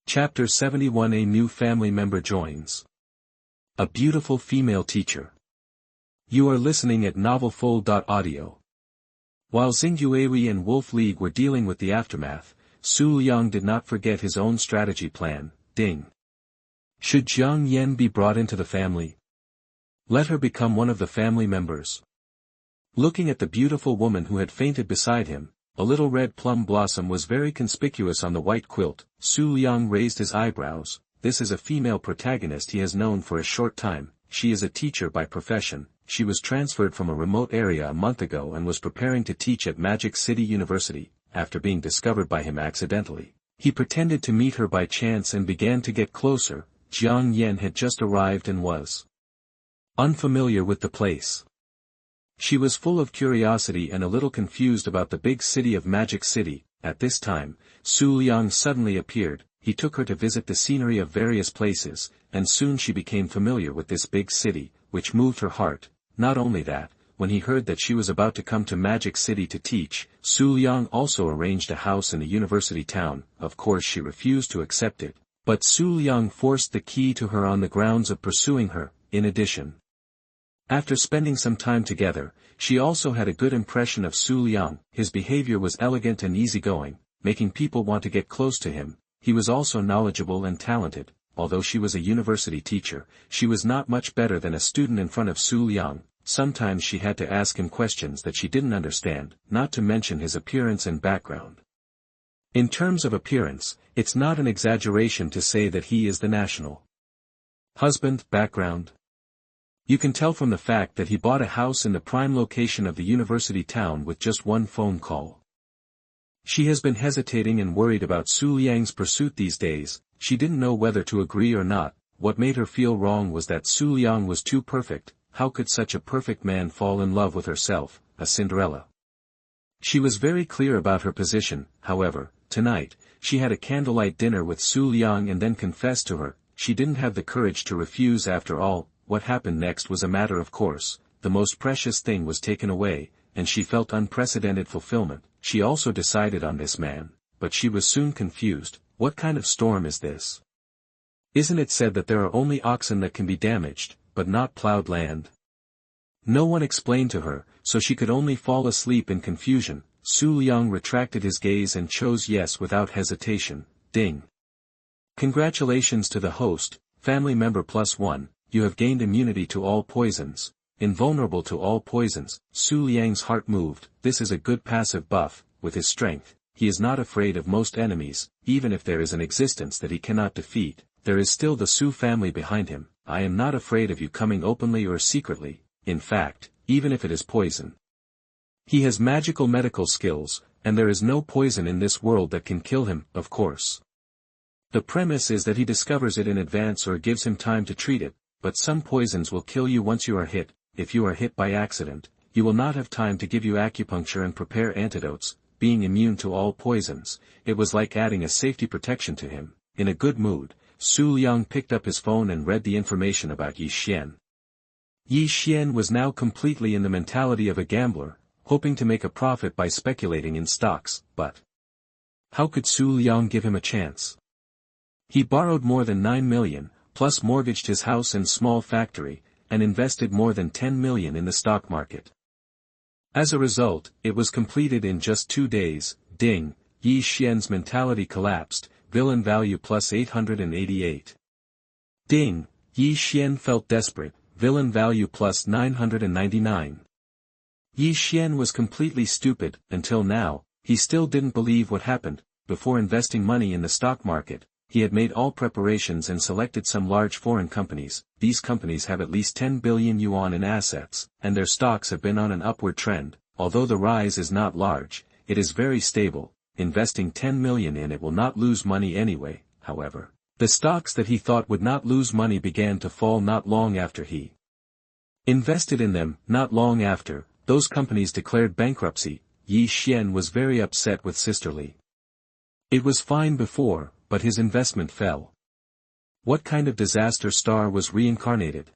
Chapter 71. A new family member joins. A beautiful female teacher. You are listening at novelfull.audio. While Xingyuewi and Wolf League were dealing with the aftermath, Su Liang did not forget his own strategy plan. Ding. Should Jiang Yan be brought into the family? Let her become one of the family members. Looking at the beautiful woman who had fainted beside him, a little red plum blossom was very conspicuous on the white quilt. Su Liang raised his eyebrows. This is a female protagonist he has known for a short time. She is a teacher by profession. She was transferred from a remote area a month ago and was preparing to teach at Magic City University, after being discovered by him accidentally. He pretended to meet her by chance and began to get closer. Jiang Yan had just arrived and was unfamiliar with the place. She was full of curiosity and a little confused about the big city of Magic City. At this time, Su Liang suddenly appeared. He took her to visit the scenery of various places, and soon she became familiar with this big city, which moved her heart. Not only that, when he heard that she was about to come to Magic City to teach, Su Liang also arranged a house in the university town. Of course she refused to accept it, but Su Liang forced the key to her on the grounds of pursuing her. In addition, after spending some time together, she also had a good impression of Su Liang. His behavior was elegant and easygoing, making people want to get close to him. He was also knowledgeable and talented. Although she was a university teacher, she was not much better than a student in front of Su Liang. Sometimes she had to ask him questions that she didn't understand, not to mention his appearance and background. In terms of appearance, it's not an exaggeration to say that he is the national husband. Background. You can tell from the fact that he bought a house in the prime location of the university town with just one phone call. She has been hesitating and worried about Su Liang's pursuit these days. She didn't know whether to agree or not. What made her feel wrong was that Su Liang was too perfect. How could such a perfect man fall in love with herself, a Cinderella? She was very clear about her position. However, tonight, she had a candlelight dinner with Su Liang and then confessed to her. She didn't have the courage to refuse after all. What happened next was a matter of course. The most precious thing was taken away, and she felt unprecedented fulfillment. She also decided on this man, but she was soon confused. What kind of storm is this? Isn't it said that there are only oxen that can be damaged, but not plowed land? No one explained to her, so she could only fall asleep in confusion. Su Liang retracted his gaze and chose yes without hesitation. Ding. Congratulations to the host, family member +1. You have gained immunity to all poisons. Invulnerable to all poisons. Su Liang's heart moved. This is a good passive buff. With his strength, he is not afraid of most enemies. Even if there is an existence that he cannot defeat, there is still the Su family behind him. I am not afraid of you coming openly or secretly. In fact, even if it is poison. He has magical medical skills, and there is no poison in this world that can kill him, of course. The premise is that he discovers it in advance or gives him time to treat it. But some poisons will kill you once you are hit. If you are hit by accident, you will not have time to give you acupuncture and prepare antidotes. Being immune to all poisons, it was like adding a safety protection to him. In a good mood, Su Liang picked up his phone and read the information about Yi Xian. Yi Xian was now completely in the mentality of a gambler, hoping to make a profit by speculating in stocks, but how could Su Liang give him a chance? He borrowed more than 9 million, plus mortgaged his house and small factory, and invested more than 10 million in the stock market. As a result, it was completed in just 2 days. Ding. Yi Xian's mentality collapsed. Villain value +888. Ding. Yi Xian felt desperate. Villain value +999. Yi Xian was completely stupid. Until now, he still didn't believe what happened. Before investing money in the stock market, he had made all preparations and selected some large foreign companies. These companies have at least 10 billion yuan in assets, and their stocks have been on an upward trend. Although the rise is not large, it is very stable. Investing 10 million in it will not lose money anyway. However, the stocks that he thought would not lose money began to fall not long after he invested in them. Not long after, those companies declared bankruptcy. Yi Xian was very upset with sisterly. It was fine before, but his investment fell. What kind of disaster star was reincarnated?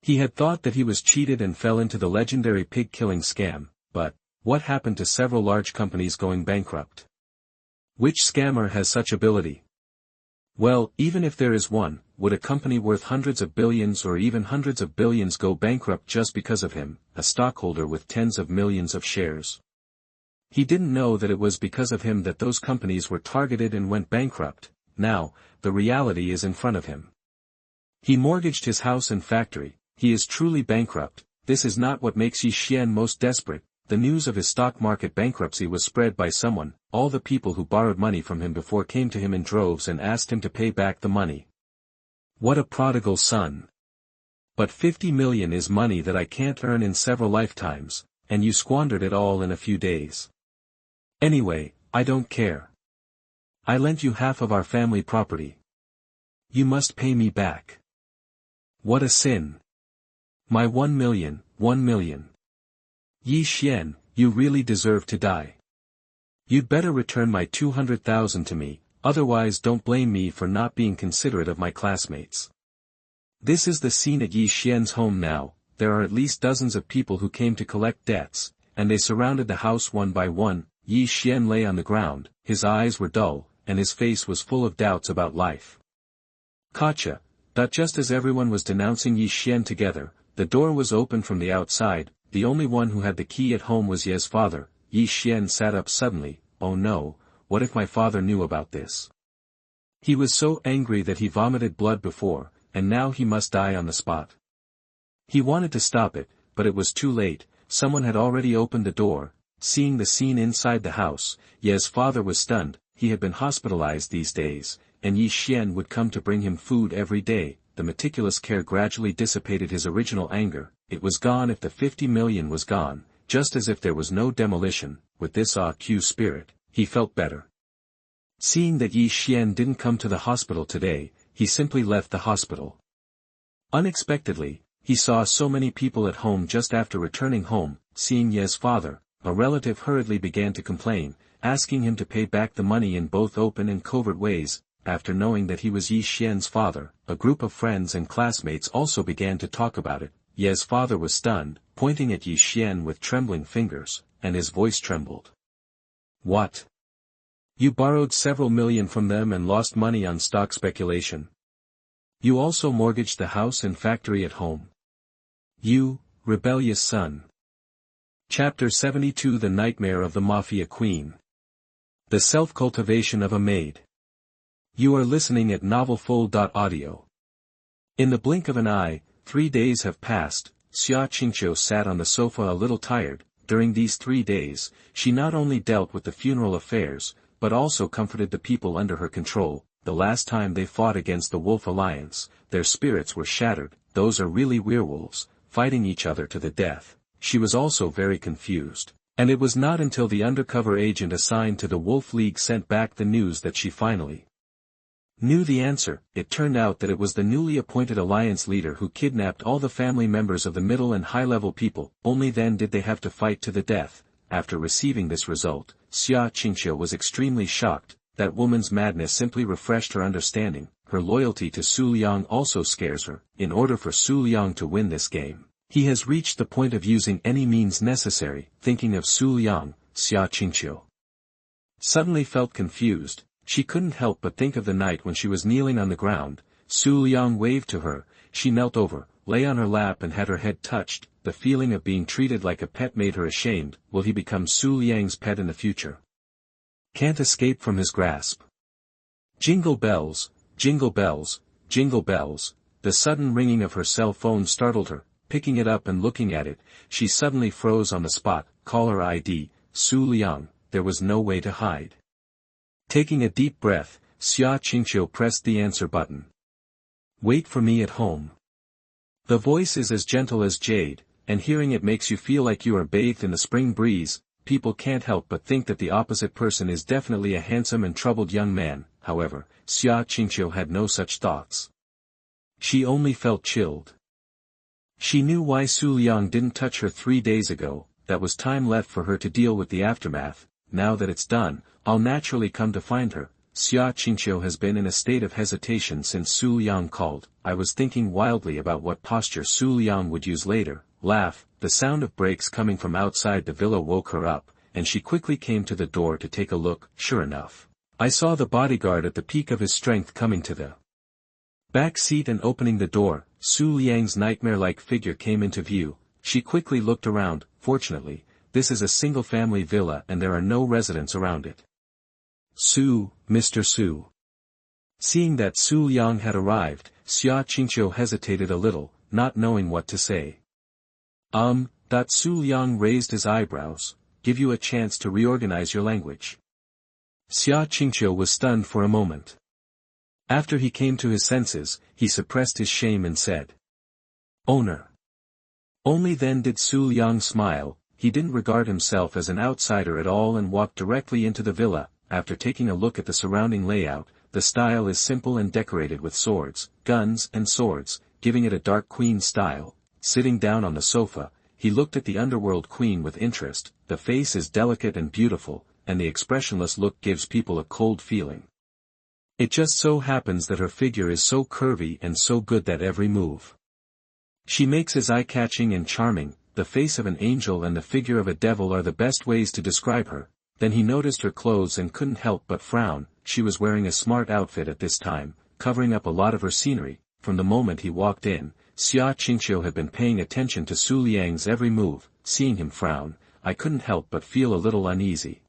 He had thought that he was cheated and fell into the legendary pig-killing scam, but what happened to several large companies going bankrupt? Which scammer has such ability? Well, even if there is one, would a company worth hundreds of billions or even hundreds of billions go bankrupt just because of him, a stockholder with tens of millions of shares? He didn't know that it was because of him that those companies were targeted and went bankrupt. Now, the reality is in front of him. He mortgaged his house and factory, he is truly bankrupt. This is not what makes Yi Xian most desperate. The news of his stock market bankruptcy was spread by someone. All the people who borrowed money from him before came to him in droves and asked him to pay back the money. What a prodigal son. But 50 million is money that I can't earn in several lifetimes, and you squandered it all in a few days. Anyway, I don't care. I lent you half of our family property. You must pay me back. What a sin. My 1 million, 1 million. Yi Xian, you really deserve to die. You'd better return my 200,000 to me, otherwise don't blame me for not being considerate of my classmates. This is the scene at Yi Xian's home now. There are at least dozens of people who came to collect debts, and they surrounded the house one by one. Yi Xian lay on the ground, his eyes were dull, and his face was full of doubts about life. Gotcha. That just as everyone was denouncing Yi Xian together, the door was open from the outside. The only one who had the key at home was Ye's father. Yi Xian sat up suddenly. Oh no, what if my father knew about this? He was so angry that he vomited blood before, and now he must die on the spot. He wanted to stop it, but it was too late. Someone had already opened the door. Seeing the scene inside the house, Ye's father was stunned. He had been hospitalized these days, and Yi Xian would come to bring him food every day. The meticulous care gradually dissipated his original anger. It was gone if the 50 million was gone, just as if there was no demolition. With this AQ spirit, he felt better. Seeing that Yi Xian didn't come to the hospital today, he simply left the hospital. Unexpectedly, he saw so many people at home just after returning home. Seeing Ye's father, a relative hurriedly began to complain, asking him to pay back the money in both open and covert ways. After knowing that he was Yi Xian's father, a group of friends and classmates also began to talk about it. Ye's father was stunned, pointing at Yi Xian with trembling fingers, and his voice trembled. What? You borrowed several million from them and lost money on stock speculation. You also mortgaged the house and factory at home. You, rebellious son. Chapter 72 The Nightmare of the Mafia Queen. The Self-Cultivation of a Maid. You are listening at novelfull.audio. In the blink of an eye, 3 days have passed. Xia Qingqiu sat on the sofa a little tired. During these 3 days, she not only dealt with the funeral affairs, but also comforted the people under her control. The last time they fought against the Wolf Alliance, their spirits were shattered. Those are really werewolves, fighting each other to the death. She was also very confused, and it was not until the undercover agent assigned to the Wolf League sent back the news that she finally knew the answer. It turned out that it was the newly appointed alliance leader who kidnapped all the family members of the middle and high-level people. Only then did they have to fight to the death. After receiving this result, Xia Qingqiu was extremely shocked. That woman's madness simply refreshed her understanding. Her loyalty to Su Liang also scares her. In order for Su Liang to win this game, he has reached the point of using any means necessary. Thinking of Su Liang, Xia Qingqiu suddenly felt confused. She couldn't help but think of the night when she was kneeling on the ground. Su Liang waved to her. She knelt over, lay on her lap and had her head touched. The feeling of being treated like a pet made her ashamed. Will he become Su Liang's pet in the future? Can't escape from his grasp. Jingle bells, jingle bells, jingle bells. The sudden ringing of her cell phone startled her. Picking it up and looking at it, she suddenly froze on the spot. Caller ID, Su Liang. There was no way to hide. Taking a deep breath, Xia Qingqiu pressed the answer button. Wait for me at home. The voice is as gentle as jade, and hearing it makes you feel like you are bathed in the spring breeze. People can't help but think that the opposite person is definitely a handsome and troubled young man. However, Xia Qingqiu had no such thoughts. She only felt chilled. She knew why Su Liang didn't touch her 3 days ago. That was time left for her to deal with the aftermath. Now that it's done, I'll naturally come to find her. Xia Qingqiu has been in a state of hesitation since Su Liang called. I was thinking wildly about what posture Su Liang would use later. Laugh. The sound of brakes coming from outside the villa woke her up, and she quickly came to the door to take a look. Sure enough, I saw the bodyguard at the peak of his strength coming to the back seat and opening the door. Su Liang's nightmare-like figure came into view. She quickly looked around. Fortunately, this is a single-family villa and there are no residents around it. Mr. Su. Seeing that Su Liang had arrived, Xia Qingqiu hesitated a little, not knowing what to say. Su Liang raised his eyebrows. Give you a chance to reorganize your language. Xia Qingqiu was stunned for a moment. After he came to his senses, he suppressed his shame and said, "Owner." Only then did Su Liang smile. He didn't regard himself as an outsider at all and walked directly into the villa. After taking a look at the surrounding layout, the style is simple and decorated with swords, guns and swords, giving it a dark queen style. Sitting down on the sofa, he looked at the underworld queen with interest. The face is delicate and beautiful, and the expressionless look gives people a cold feeling. It just so happens that her figure is so curvy and so good that every move she makes is eye-catching and charming. The face of an angel and the figure of a devil are the best ways to describe her. Then he noticed her clothes and couldn't help but frown. She was wearing a smart outfit at this time, covering up a lot of her scenery. From the moment he walked in, Xia Qingqiu had been paying attention to Su Liang's every move. Seeing him frown, I couldn't help but feel a little uneasy.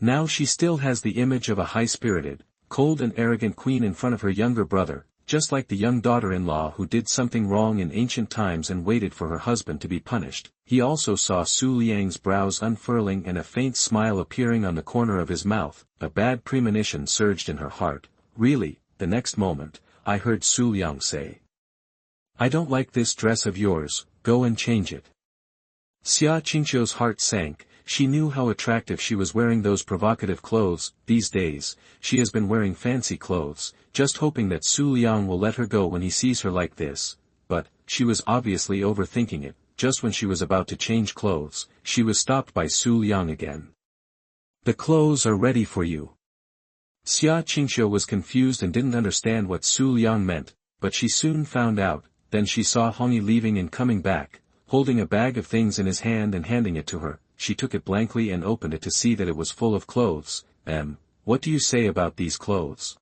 Now she still has the image of a high-spirited, cold and arrogant queen in front of her younger brother, just like the young daughter-in-law who did something wrong in ancient times and waited for her husband to be punished. He also saw Su Liang's brows unfurling and a faint smile appearing on the corner of his mouth. A bad premonition surged in her heart. Really, the next moment, I heard Su Liang say, "I don't like this dress of yours, go and change it." Xia Qingqiu's heart sank. She knew how attractive she was wearing those provocative clothes. These days, she has been wearing fancy clothes, just hoping that Su Liang will let her go when he sees her like this. But, she was obviously overthinking it. Just when she was about to change clothes, she was stopped by Su Liang again. "The clothes are ready for you." Xia Qingqiu was confused and didn't understand what Su Liang meant, but she soon found out. Then she saw Hongyi leaving and coming back, holding a bag of things in his hand and handing it to her. She took it blankly and opened it to see that it was full of clothes. What do you say about these clothes?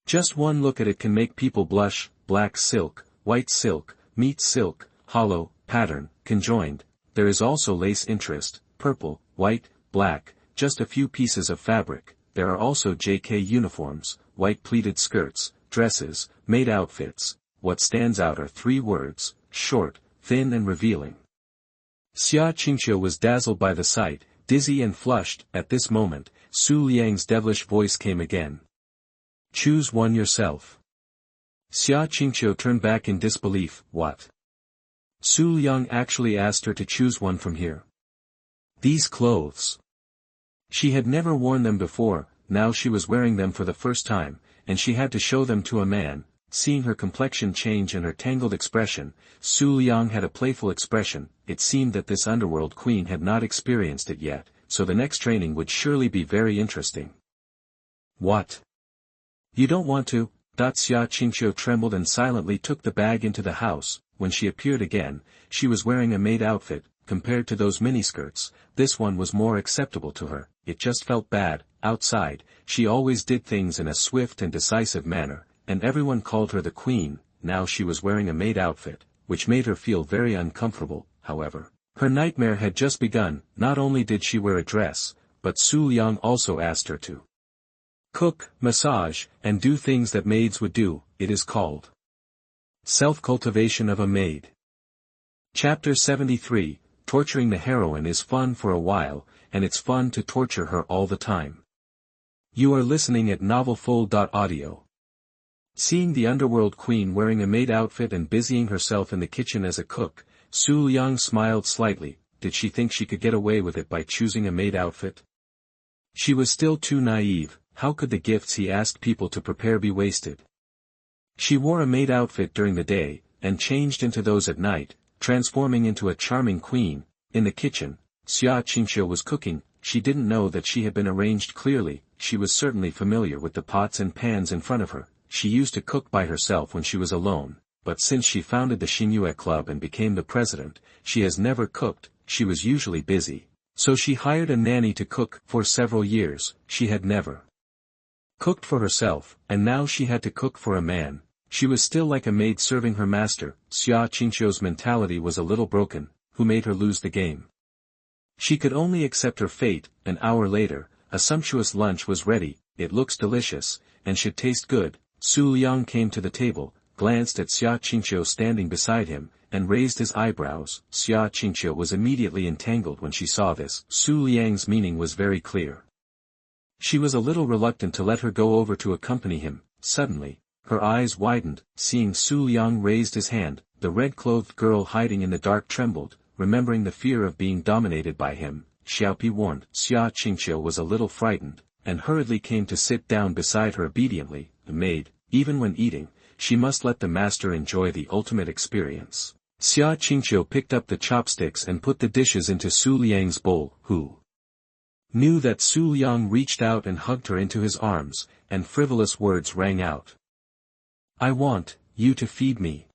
Just one look at it can make people blush. Black silk, white silk, meat silk, hollow, pattern, conjoined. There is also lace interest, purple, white, black, just a few pieces of fabric. There are also JK uniforms, white pleated skirts, dresses, maid outfits. What stands out are 3 words, short, thin and revealing. Xia Qingqiu was dazzled by the sight, dizzy and flushed. At this moment, Su Liang's devilish voice came again. "Choose one yourself." Xia Qingqiu turned back in disbelief. What? Su Liang actually asked her to choose one from here. These clothes. She had never worn them before. Now she was wearing them for the first time, and she had to show them to a man. Seeing her complexion change and her tangled expression, Su Liang had a playful expression. It seemed that this underworld queen had not experienced it yet, so the next training would surely be very interesting. "What? You don't want to?" Xia Qingqiu trembled and silently took the bag into the house. When she appeared again, she was wearing a maid outfit. Compared to those miniskirts, this one was more acceptable to her. It just felt bad. Outside, she always did things in a swift and decisive manner, and everyone called her the queen. Now she was wearing a maid outfit, which made her feel very uncomfortable. However, her nightmare had just begun. Not only did she wear a dress, but Su Liang also asked her to cook, massage, and do things that maids would do. It is called Self-cultivation of a Maid. Chapter 73, Torturing the heroine is fun for a while, and it's fun to torture her all the time. You are listening at novelfull.audio. Seeing the underworld queen wearing a maid outfit and busying herself in the kitchen as a cook, Su Liang smiled slightly. Did she think she could get away with it by choosing a maid outfit? She was still too naive. How could the gifts he asked people to prepare be wasted? She wore a maid outfit during the day, and changed into those at night, transforming into a charming queen. In the kitchen, Xia Qingqiu was cooking. She didn't know that she had been arranged clearly. She was certainly familiar with the pots and pans in front of her. She used to cook by herself when she was alone, but since she founded the Xingyue Club and became the president, she has never cooked. She was usually busy, so she hired a nanny to cook. For several years, she had never Cooked for herself, and now she had to cook for a man. She was still like a maid serving her master. Xia Qingqiu's mentality was a little broken, who made her lose the game. She could only accept her fate. An hour later, a sumptuous lunch was ready. It looks delicious, and should taste good. Su Liang came to the table, glanced at Xia Qingqiu standing beside him, and raised his eyebrows. Xia Qingqiu was immediately entangled when she saw this. Su Liang's meaning was very clear. She was a little reluctant to let her go over to accompany him. Suddenly, her eyes widened, seeing Su Liang raised his hand. The red-clothed girl hiding in the dark trembled, remembering the fear of being dominated by him. Xiaopi warned. Xia Qingqiu was a little frightened, and hurriedly came to sit down beside her obediently. The maid, even when eating, she must let the master enjoy the ultimate experience. Xia Qingqiu picked up the chopsticks and put the dishes into Su Liang's bowl, who knew that Su Liang reached out and hugged her into his arms, and frivolous words rang out. "I want you to feed me."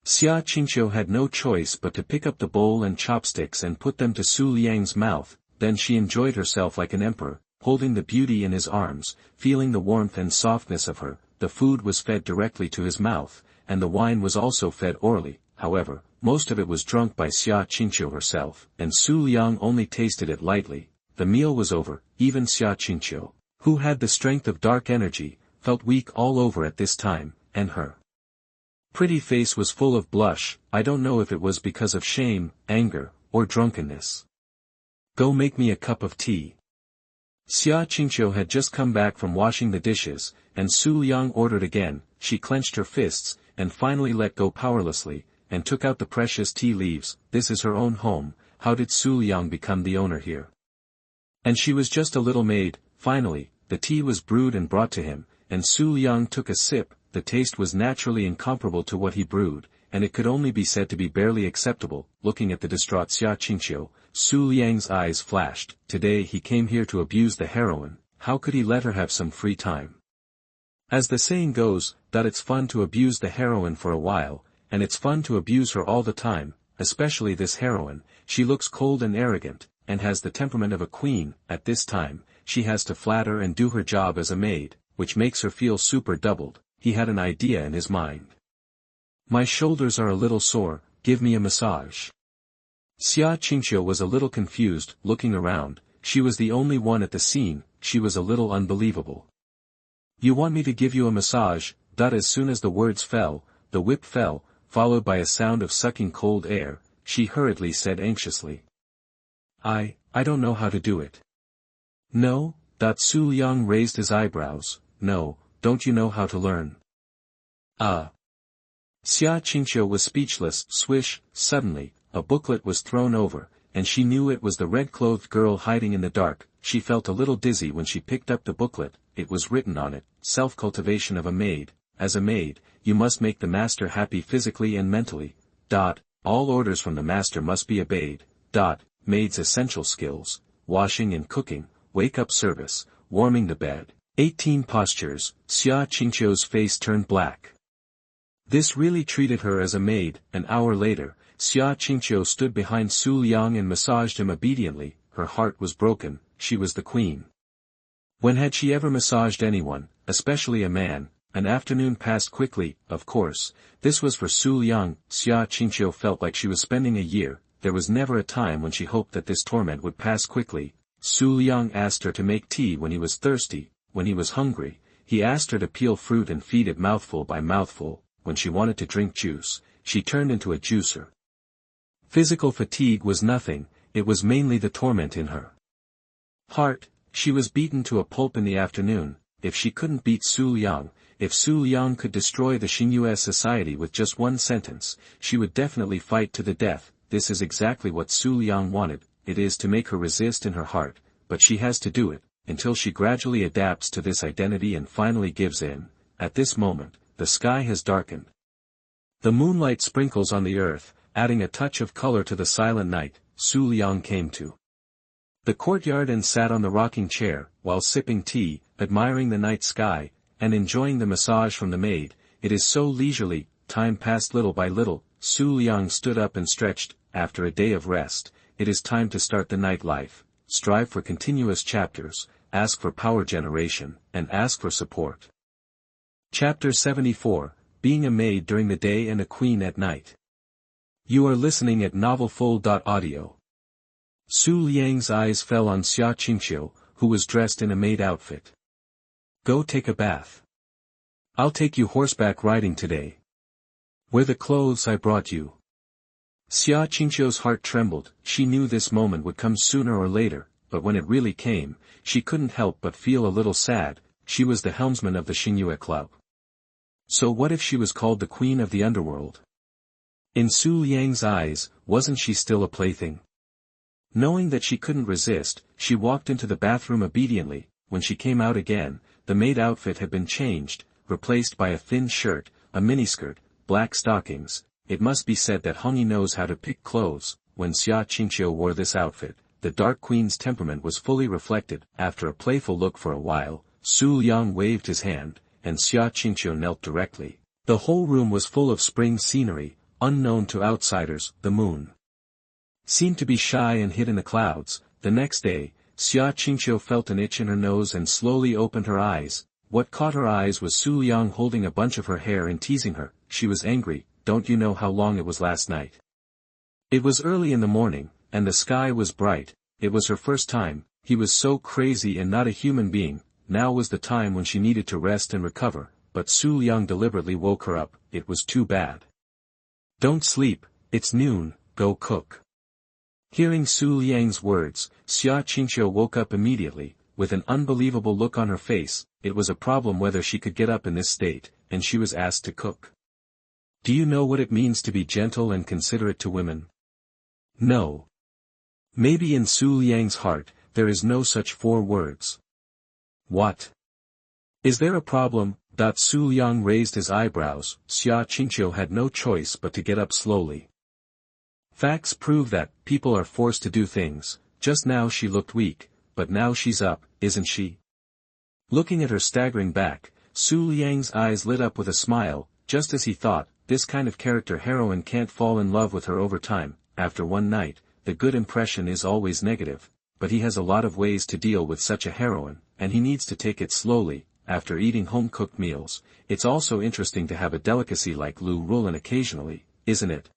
Xia Qingqiu had no choice but to pick up the bowl and chopsticks and put them to Su Liang's mouth. Then she enjoyed herself like an emperor, holding the beauty in his arms, feeling the warmth and softness of her. The food was fed directly to his mouth, and the wine was also fed orally. However, most of it was drunk by Xia Qingqiu herself, and Su Liang only tasted it lightly. The meal was over. Even Xia Qingqiu, who had the strength of dark energy, felt weak all over at this time, and her pretty face was full of blush. I don't know if it was because of shame, anger, or drunkenness. "Go make me a cup of tea." Xia Qingqiu had just come back from washing the dishes, and Su Liang ordered again. She clenched her fists, and finally let go powerlessly, and took out the precious tea leaves. This is her own home. How did Su Liang become the owner here? And she was just a little maid. Finally, the tea was brewed and brought to him, and Su Liang took a sip. The taste was naturally incomparable to what he brewed, and it could only be said to be barely acceptable. Looking at the distraught Xia Qingqiu, Su Liang's eyes flashed. Today he came here to abuse the heroine. How could he let her have some free time? As the saying goes, that it's fun to abuse the heroine for a while, and it's fun to abuse her all the time, especially this heroine. She looks cold and arrogant, and has the temperament of a queen. At this time, she has to flatter and do her job as a maid, which makes her feel super doubled. He had an idea in his mind. "My shoulders are a little sore, give me a massage." Xia Qingqiu was a little confused. Looking around, she was the only one at the scene. She was a little unbelievable. "You want me to give you a massage?" As soon as the words fell, the whip fell, followed by a sound of sucking cold air. She hurriedly said anxiously, I don't know how to do it." "No?" Su Liang raised his eyebrows. "No, don't you know how to learn?" Xia Qingqiu was speechless. Swish, suddenly, a booklet was thrown over, and she knew it was the red-clothed girl hiding in the dark. She felt a little dizzy when she picked up the booklet. It was written on it, "Self-cultivation of a maid. As a maid, you must make the master happy physically and mentally. All orders from the master must be obeyed. Maid's essential skills, washing and cooking, wake-up service, warming the bed. 18 postures." Xia Qingqiu's face turned black. This really treated her as a maid. An hour later, Xia Qingqiu stood behind Su Liang and massaged him obediently. Her heart was broken. She was the queen. When had she ever massaged anyone, especially a man? An afternoon passed quickly. Of course, this was for Su Liang. Xia Qingqiu felt like she was spending a year. There was never a time when she hoped that this torment would pass quickly. Su Liang asked her to make tea when he was thirsty. When he was hungry, he asked her to peel fruit and feed it mouthful by mouthful. When she wanted to drink juice, she turned into a juicer. Physical fatigue was nothing, it was mainly the torment in her heart. She was beaten to a pulp in the afternoon. If she couldn't beat Su Liang, if Su Liang could destroy the Xingyue society with just one sentence, she would definitely fight to the death. This is exactly what Su Liang wanted. It is to make her resist in her heart, but she has to do it, until she gradually adapts to this identity and finally gives in. At this moment, the sky has darkened. The moonlight sprinkles on the earth, adding a touch of color to the silent night. Su Liang came to the courtyard and sat on the rocking chair, while sipping tea, admiring the night sky, and enjoying the massage from the maid. It is so leisurely. Time passed little by little. Su Liang stood up and stretched. After a day of rest, it is time to start the night life. Strive for continuous chapters. ask for power generation, and ask for support. Chapter 74, Being a Maid During the Day and a Queen at Night. You are listening at novelfold.audio. Su Liang's eyes fell on Xia Qingqiu, who was dressed in a maid outfit. Go take a bath. I'll take you horseback riding today. Wear the clothes I brought you. Xia Qingqiu's heart trembled. She knew this moment would come sooner or later, but when it really came, she couldn't help but feel a little sad. She was the helmsman of the Xingyue Club. So what if she was called the Queen of the Underworld? In Su Liang's eyes, wasn't she still a plaything? Knowing that she couldn't resist, she walked into the bathroom obediently. When she came out again, the maid outfit had been changed, replaced by a thin shirt, a miniskirt, black stockings. It must be said that Hongyi knows how to pick clothes. When Xia Qingqiu wore this outfit, the Dark Queen's temperament was fully reflected. After a playful look for a while, Su Liang waved his hand, and Xia Qingqiu knelt directly. The whole room was full of spring scenery, unknown to outsiders. The moon seemed to be shy and hid in the clouds. The next day, Xia Qingqiu felt an itch in her nose and slowly opened her eyes. What caught her eyes was Su Liang holding a bunch of her hair and teasing her. She was angry. Don't you know how long it was last night? It was early in the morning, and the sky was bright. It was her first time. He was so crazy and not a human being. Now was the time when she needed to rest and recover, but Su Liang deliberately woke her up. It was too bad. Don't sleep, it's noon, go cook. Hearing Su Liang's words, Xia Qingqiu woke up immediately, with an unbelievable look on her face. It was a problem whether she could get up in this state, and she was asked to cook. Do you know what it means to be gentle and considerate to women? No. Maybe in Su Liang's heart, there is no such 4 words. What? Is there a problem? Su Liang raised his eyebrows. Xia Qingqiu had no choice but to get up slowly. Facts prove that people are forced to do things. Just now she looked weak, but now she's up, isn't she? Looking at her staggering back, Su Liang's eyes lit up with a smile. Just as he thought, this kind of character heroine can't fall in love with her over time. After one night, the good impression is always negative, but he has a lot of ways to deal with such a heroine, and he needs to take it slowly. After eating home-cooked meals, it's also interesting to have a delicacy like lu rulan occasionally, isn't it?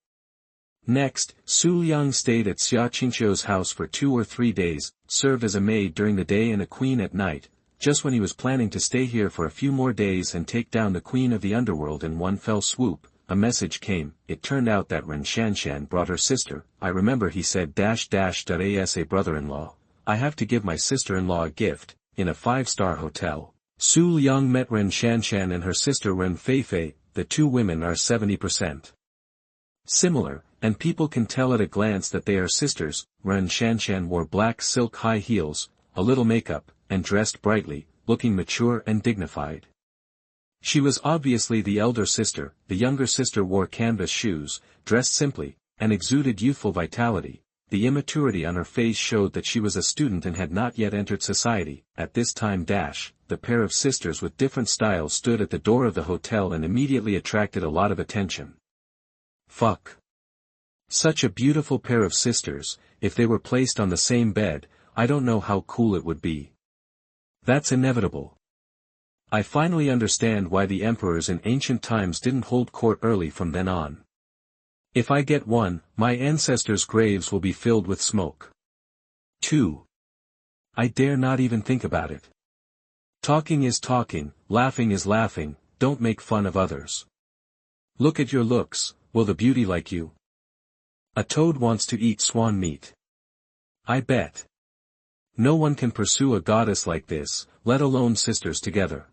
Next, Su Liang stayed at Xia Qingqiu's house for 2 or 3 days, served as a maid during the day and a queen at night. Just when he was planning to stay here for a few more days and take down the Queen of the Underworld in one fell swoop, a message came. It turned out that Ren Shanshan brought her sister. I remember he said as a brother-in-law. I have to give my sister-in-law a gift. In a 5-star hotel, Su Liang met Ren Shanshan and her sister Ren Feifei. The 2 women are 70% similar, and people can tell at a glance that they are sisters. Ren Shanshan wore black silk high heels, a little makeup, and dressed brightly, looking mature and dignified. She was obviously the elder sister. The younger sister wore canvas shoes, dressed simply, and exuded youthful vitality. The immaturity on her face showed that she was a student and had not yet entered society. At this time the pair of sisters with different styles stood at the door of the hotel and immediately attracted a lot of attention. Fuck. Such a beautiful pair of sisters. If they were placed on the same bed, I don't know how cool it would be. That's inevitable. I finally understand why the emperors in ancient times didn't hold court early from then on. If I get one, my ancestors' graves will be filled with smoke. 2. I dare not even think about it. Talking is talking, laughing is laughing, don't make fun of others. Look at your looks, will the beauty like you? A toad wants to eat swan meat. I bet. No one can pursue a goddess like this, let alone sisters together.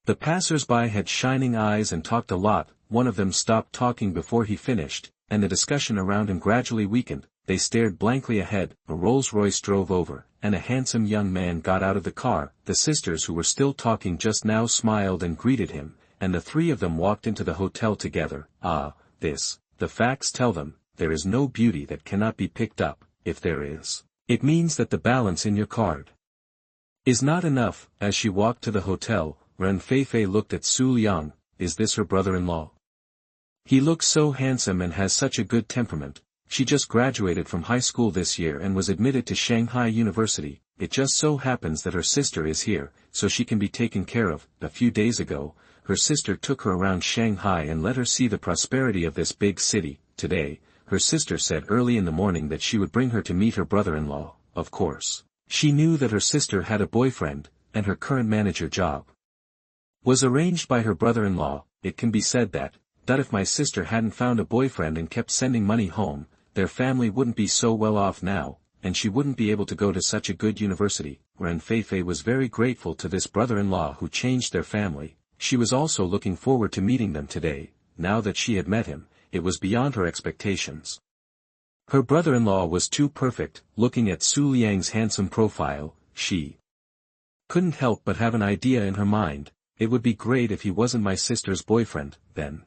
The passers-by had shining eyes and talked a lot. One of them stopped talking before he finished, and the discussion around him gradually weakened. They stared blankly ahead. A Rolls-Royce drove over, and a handsome young man got out of the car. The sisters who were still talking just now smiled and greeted him, and the 3 of them walked into the hotel together. The facts tell them, there is no beauty that cannot be picked up. If there is, it means that the balance in your card is not enough. As she walked to the hotel, Ren Feifei looked at Su Liang. Is this her brother-in-law? He looks so handsome and has such a good temperament. She just graduated from high school this year and was admitted to Shanghai University. it just so happens that her sister is here, so she can be taken care of. A few days ago, her sister took her around Shanghai and let her see the prosperity of this big city. Today, her sister said early in the morning that she would bring her to meet her brother-in-law. Of course, she knew that her sister had a boyfriend, and her current manager job was arranged by her brother-in-law. It can be said that if my sister hadn't found a boyfriend and kept sending money home, their family wouldn't be so well off now, and she wouldn't be able to go to such a good university. Ren Feifei was very grateful to this brother-in-law who changed their family. She was also looking forward to meeting them today. Now that she had met him, it was beyond her expectations. Her brother-in-law was too perfect. Looking at Su Liang's handsome profile, she couldn't help but have an idea in her mind. It would be great if he wasn't my sister's boyfriend, then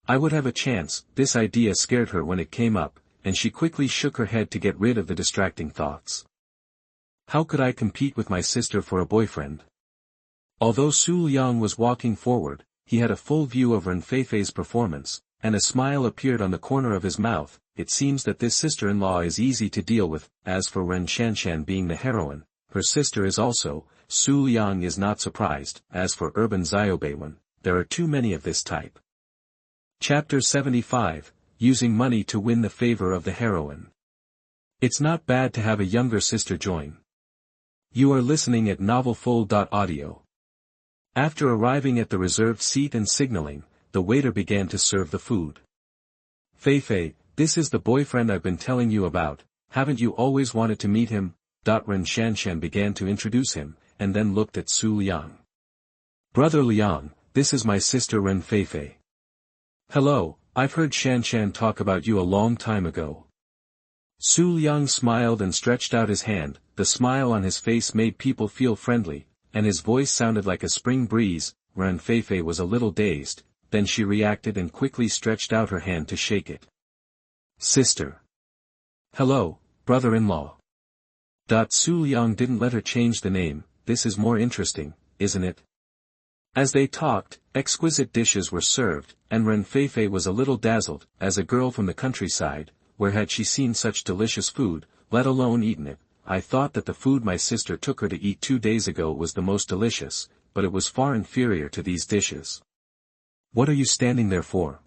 I would have a chance. This idea scared her when it came up, and she quickly shook her head to get rid of the distracting thoughts. How could I compete with my sister for a boyfriend? Although Su Liang was walking forward, he had a full view of Ren Feifei's performance, and a smile appeared on the corner of his mouth. It seems that this sister-in-law is easy to deal with. As for Ren Shanshan being the heroine, her sister is also. Su Liang is not surprised. As for urban Xiaobeiwen, there are too many of this type. Chapter 75, Using Money to Win the Favor of the Heroine. It's not bad to have a younger sister join. You are listening at novelfull.audio. After arriving at the reserved seat and signaling, the waiter began to serve the food. Feifei, this is the boyfriend I've been telling you about. Haven't you always wanted to meet him? Ren Shanshan began to introduce him, and then looked at Su Liang. Brother Liang, this is my sister Ren Feifei. Hello, I've heard Shanshan talk about you a long time ago. Su Liang smiled and stretched out his hand. The smile on his face made people feel friendly, and his voice sounded like a spring breeze. Ren Feifei was a little dazed, then she reacted and quickly stretched out her hand to shake it. Sister. Hello, brother-in-law. Su Liang didn't let her change the name. This is more interesting, isn't it? As they talked, exquisite dishes were served, and Ren Feifei was a little dazzled. As a girl from the countryside, where had she seen such delicious food, let alone eaten it? I thought that the food my sister took her to eat 2 days ago was the most delicious, but it was far inferior to these dishes. What are you standing there for?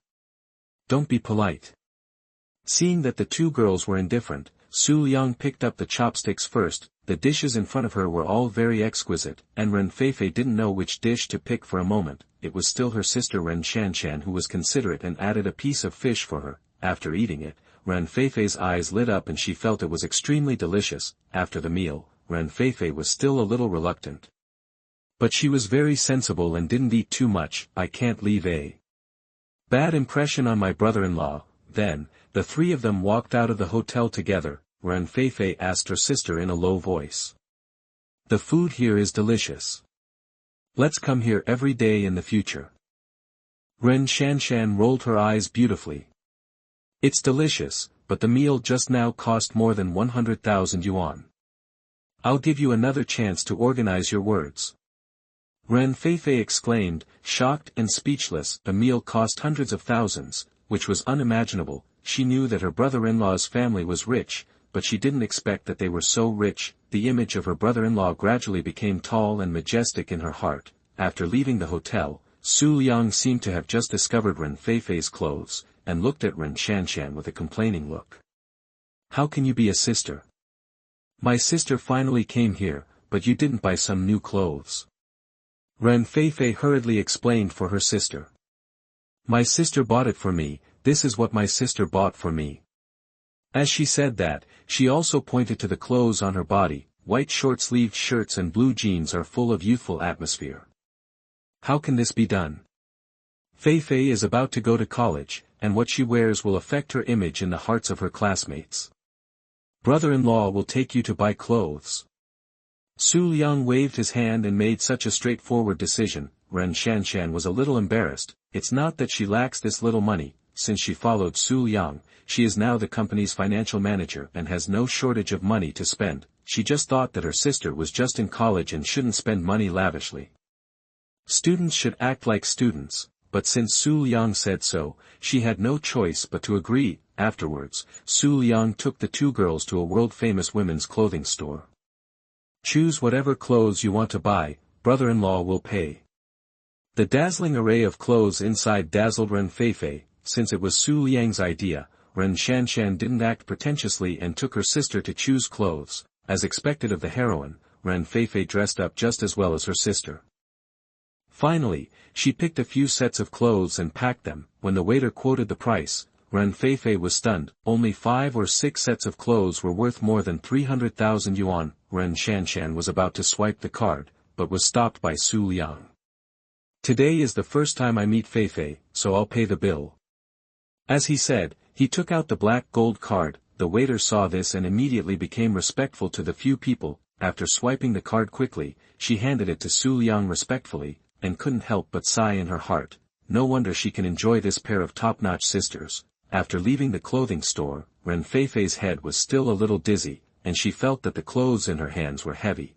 Don't be polite. Seeing that the two girls were indifferent, Su Liang picked up the chopsticks first. The dishes in front of her were all very exquisite, and Ren Feifei didn't know which dish to pick for a moment. It was still her sister Ren Shanshan who was considerate and added a piece of fish for her. After eating it, Ren Feifei's eyes lit up and she felt it was extremely delicious. After the meal, Ren Feifei was still a little reluctant. But she was very sensible and didn't eat too much. I can't leave a bad impression on my brother-in-law. Then, the three of them walked out of the hotel together. Ren Feifei asked her sister in a low voice. The food here is delicious. Let's come here every day in the future. Ren Shanshan rolled her eyes beautifully. It's delicious, but the meal just now cost more than 100,000 yuan. I'll give you another chance to organize your words. Ren Feifei exclaimed, shocked and speechless. The meal cost hundreds of thousands, which was unimaginable. She knew that her brother-in-law's family was rich, but she didn't expect that they were so rich. The image of her brother-in-law gradually became tall and majestic in her heart. After leaving the hotel, Su Liang seemed to have just discovered Ren Feifei's clothes, and looked at Ren Shanshan with a complaining look. How can you be a sister? My sister finally came here, but you didn't buy some new clothes. Ren Feifei hurriedly explained for her sister. My sister bought it for me. This is what my sister bought for me. As she said that, she also pointed to the clothes on her body. White short-sleeved shirts and blue jeans are full of youthful atmosphere. How can this be done? Feifei is about to go to college, and what she wears will affect her image in the hearts of her classmates. Brother-in-law will take you to buy clothes. Su Liang waved his hand and made such a straightforward decision. Ren Shanshan was a little embarrassed. It's not that she lacks this little money. Since she followed Su Liang, she is now the company's financial manager and has no shortage of money to spend. She just thought that her sister was just in college and shouldn't spend money lavishly. Students should act like students, but since Su Liang said so, she had no choice but to agree. Afterwards, Su Liang took the two girls to a world-famous women's clothing store. Choose whatever clothes you want to buy, brother-in-law will pay. The dazzling array of clothes inside dazzled Ren Feifei. Since it was Su Liang's idea, Ren Shanshan didn't act pretentiously and took her sister to choose clothes. As expected of the heroine, Ren Feifei dressed up just as well as her sister. Finally, she picked a few sets of clothes and packed them. When the waiter quoted the price, Ren Feifei was stunned. Only 5 or 6 sets of clothes were worth more than 300,000 yuan. Ren Shanshan was about to swipe the card, but was stopped by Su Liang. Today is the first time I meet Feifei, so I'll pay the bill. As he said, he took out the black gold card. The waiter saw this and immediately became respectful to the few people. After swiping the card quickly, she handed it to Su Liang respectfully, and couldn't help but sigh in her heart. No wonder she can enjoy this pair of top-notch sisters. After leaving the clothing store, Ren Feifei's head was still a little dizzy, and she felt that the clothes in her hands were heavy.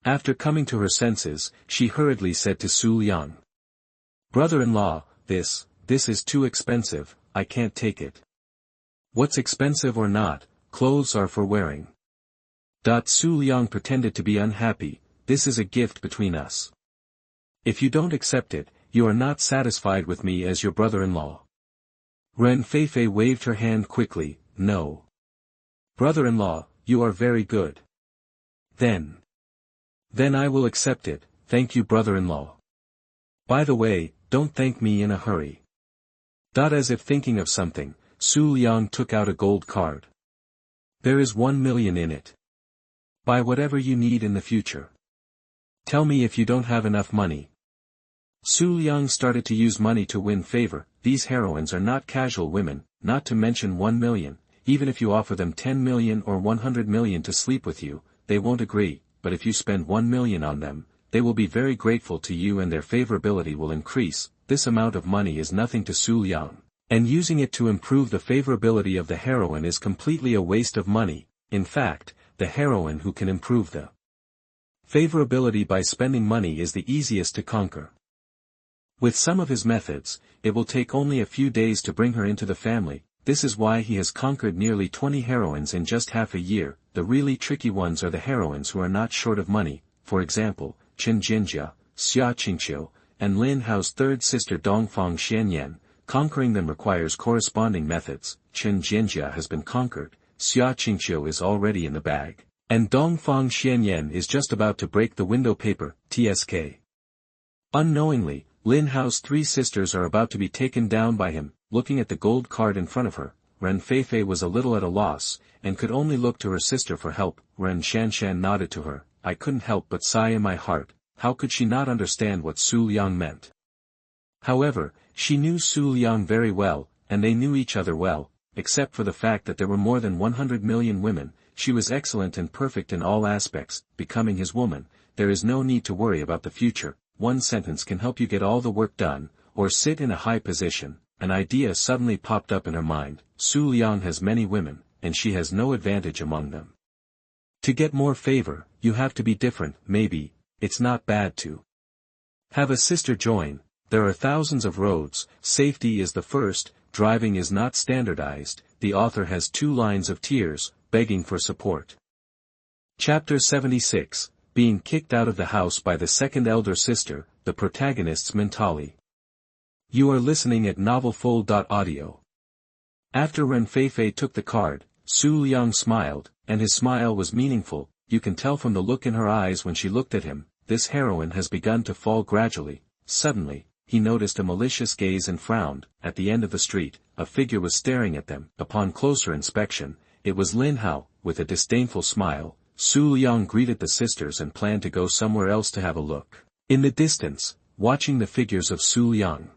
After coming to her senses, she hurriedly said to Su Liang, "Brother-in-law, this is too expensive, I can't take it." "What's expensive or not, clothes are for wearing." Su Liang pretended to be unhappy. "This is a gift between us. If you don't accept it, you are not satisfied with me as your brother-in-law." Ren Feifei waved her hand quickly. "No. Brother-in-law, you are very good. Then I will accept it, thank you brother-in-law. By the way, don't thank me in a hurry." As if thinking of something, Su Liang took out a gold card. "There is 1 million in it. Buy whatever you need in the future. Tell me if you don't have enough money." Su Liang started to use money to win favor. These heroines are not casual women, not to mention 1 million, even if you offer them 10 million or 100 million to sleep with you, they won't agree, but if you spend 1 million on them, they will be very grateful to you and their favorability will increase. This amount of money is nothing to Su Liang, and using it to improve the favorability of the heroine is completely a waste of money. In fact, the heroine who can improve the favorability by spending money is the easiest to conquer. With some of his methods, it will take only a few days to bring her into the family. This is why he has conquered nearly 20 heroines in just half a year. The really tricky ones are the heroines who are not short of money, for example, Chen Jinjia, Xia Qingqiu, and Lin Hao's third sister Dongfang Xianyan. Conquering them requires corresponding methods. Chen Jinjia has been conquered, Xia Qingqiu is already in the bag, and Dongfang Xianyan is just about to break the window paper, TSK. Unknowingly, Lin Hao's 3 sisters are about to be taken down by him. Looking at the gold card in front of her, Ren Feifei was a little at a loss, and could only look to her sister for help. Ren Shanshan nodded to her. I couldn't help but sigh in my heart. How could she not understand what Su Liang meant? However, she knew Su Liang very well, and they knew each other well, except for the fact that there were more than 100 million women. She was excellent and perfect in all aspects. Becoming his woman, there is no need to worry about the future. One sentence can help you get all the work done, or sit in a high position. An idea suddenly popped up in her mind. Su Liang has many women, and she has no advantage among them. To get more favor, you have to be different. Maybe it's not bad to have a sister join. There are thousands of roads. Safety is the first. Driving is not standardized. The author has 2 lines of tears, begging for support. Chapter 76. Being kicked out of the house by the second elder sister, the protagonist's mentali. You are listening at novelfull.audio. After Ren Feifei took the card, Su Liang smiled, and his smile was meaningful. You can tell from the look in her eyes when she looked at him. This heroine has begun to fall gradually. Suddenly, he noticed a malicious gaze and frowned. At the end of the street, a figure was staring at them. Upon closer inspection, it was Lin Hao. With a disdainful smile, Su Liang greeted the sisters and planned to go somewhere else to have a look. In the distance, watching the figures of Su Liang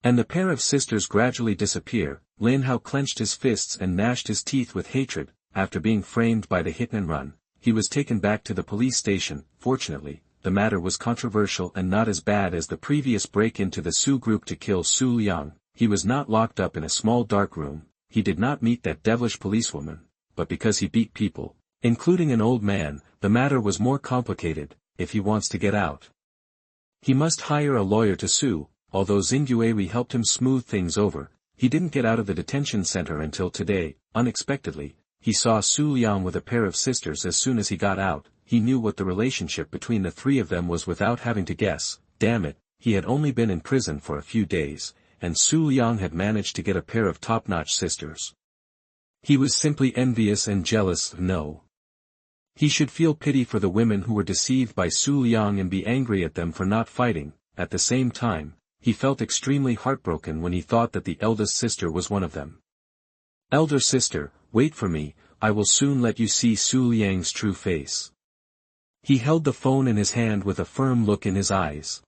and the pair of sisters gradually disappear, Lin Hao clenched his fists and gnashed his teeth with hatred. After being framed by the hit and run, he was taken back to the police station. Fortunately, the matter was controversial and not as bad as the previous break-in to the Su group to kill Su Liang. He was not locked up in a small dark room. He did not meet that devilish policewoman, but because he beat people, including an old man, the matter was more complicated. If he wants to get out, he must hire a lawyer to sue. Although Xingyue helped him smooth things over, he didn't get out of the detention center until today. Unexpectedly, he saw Su Liang with a pair of sisters as soon as he got out. He knew what the relationship between the three of them was without having to guess. Damn it, he had only been in prison for a few days, and Su Liang had managed to get a pair of top-notch sisters. He was simply envious and jealous. No. He should feel pity for the women who were deceived by Su Liang and be angry at them for not fighting. At the same time, he felt extremely heartbroken when he thought that the eldest sister was one of them. Elder sister, wait for me, I will soon let you see Su Liang's true face. He held the phone in his hand with a firm look in his eyes.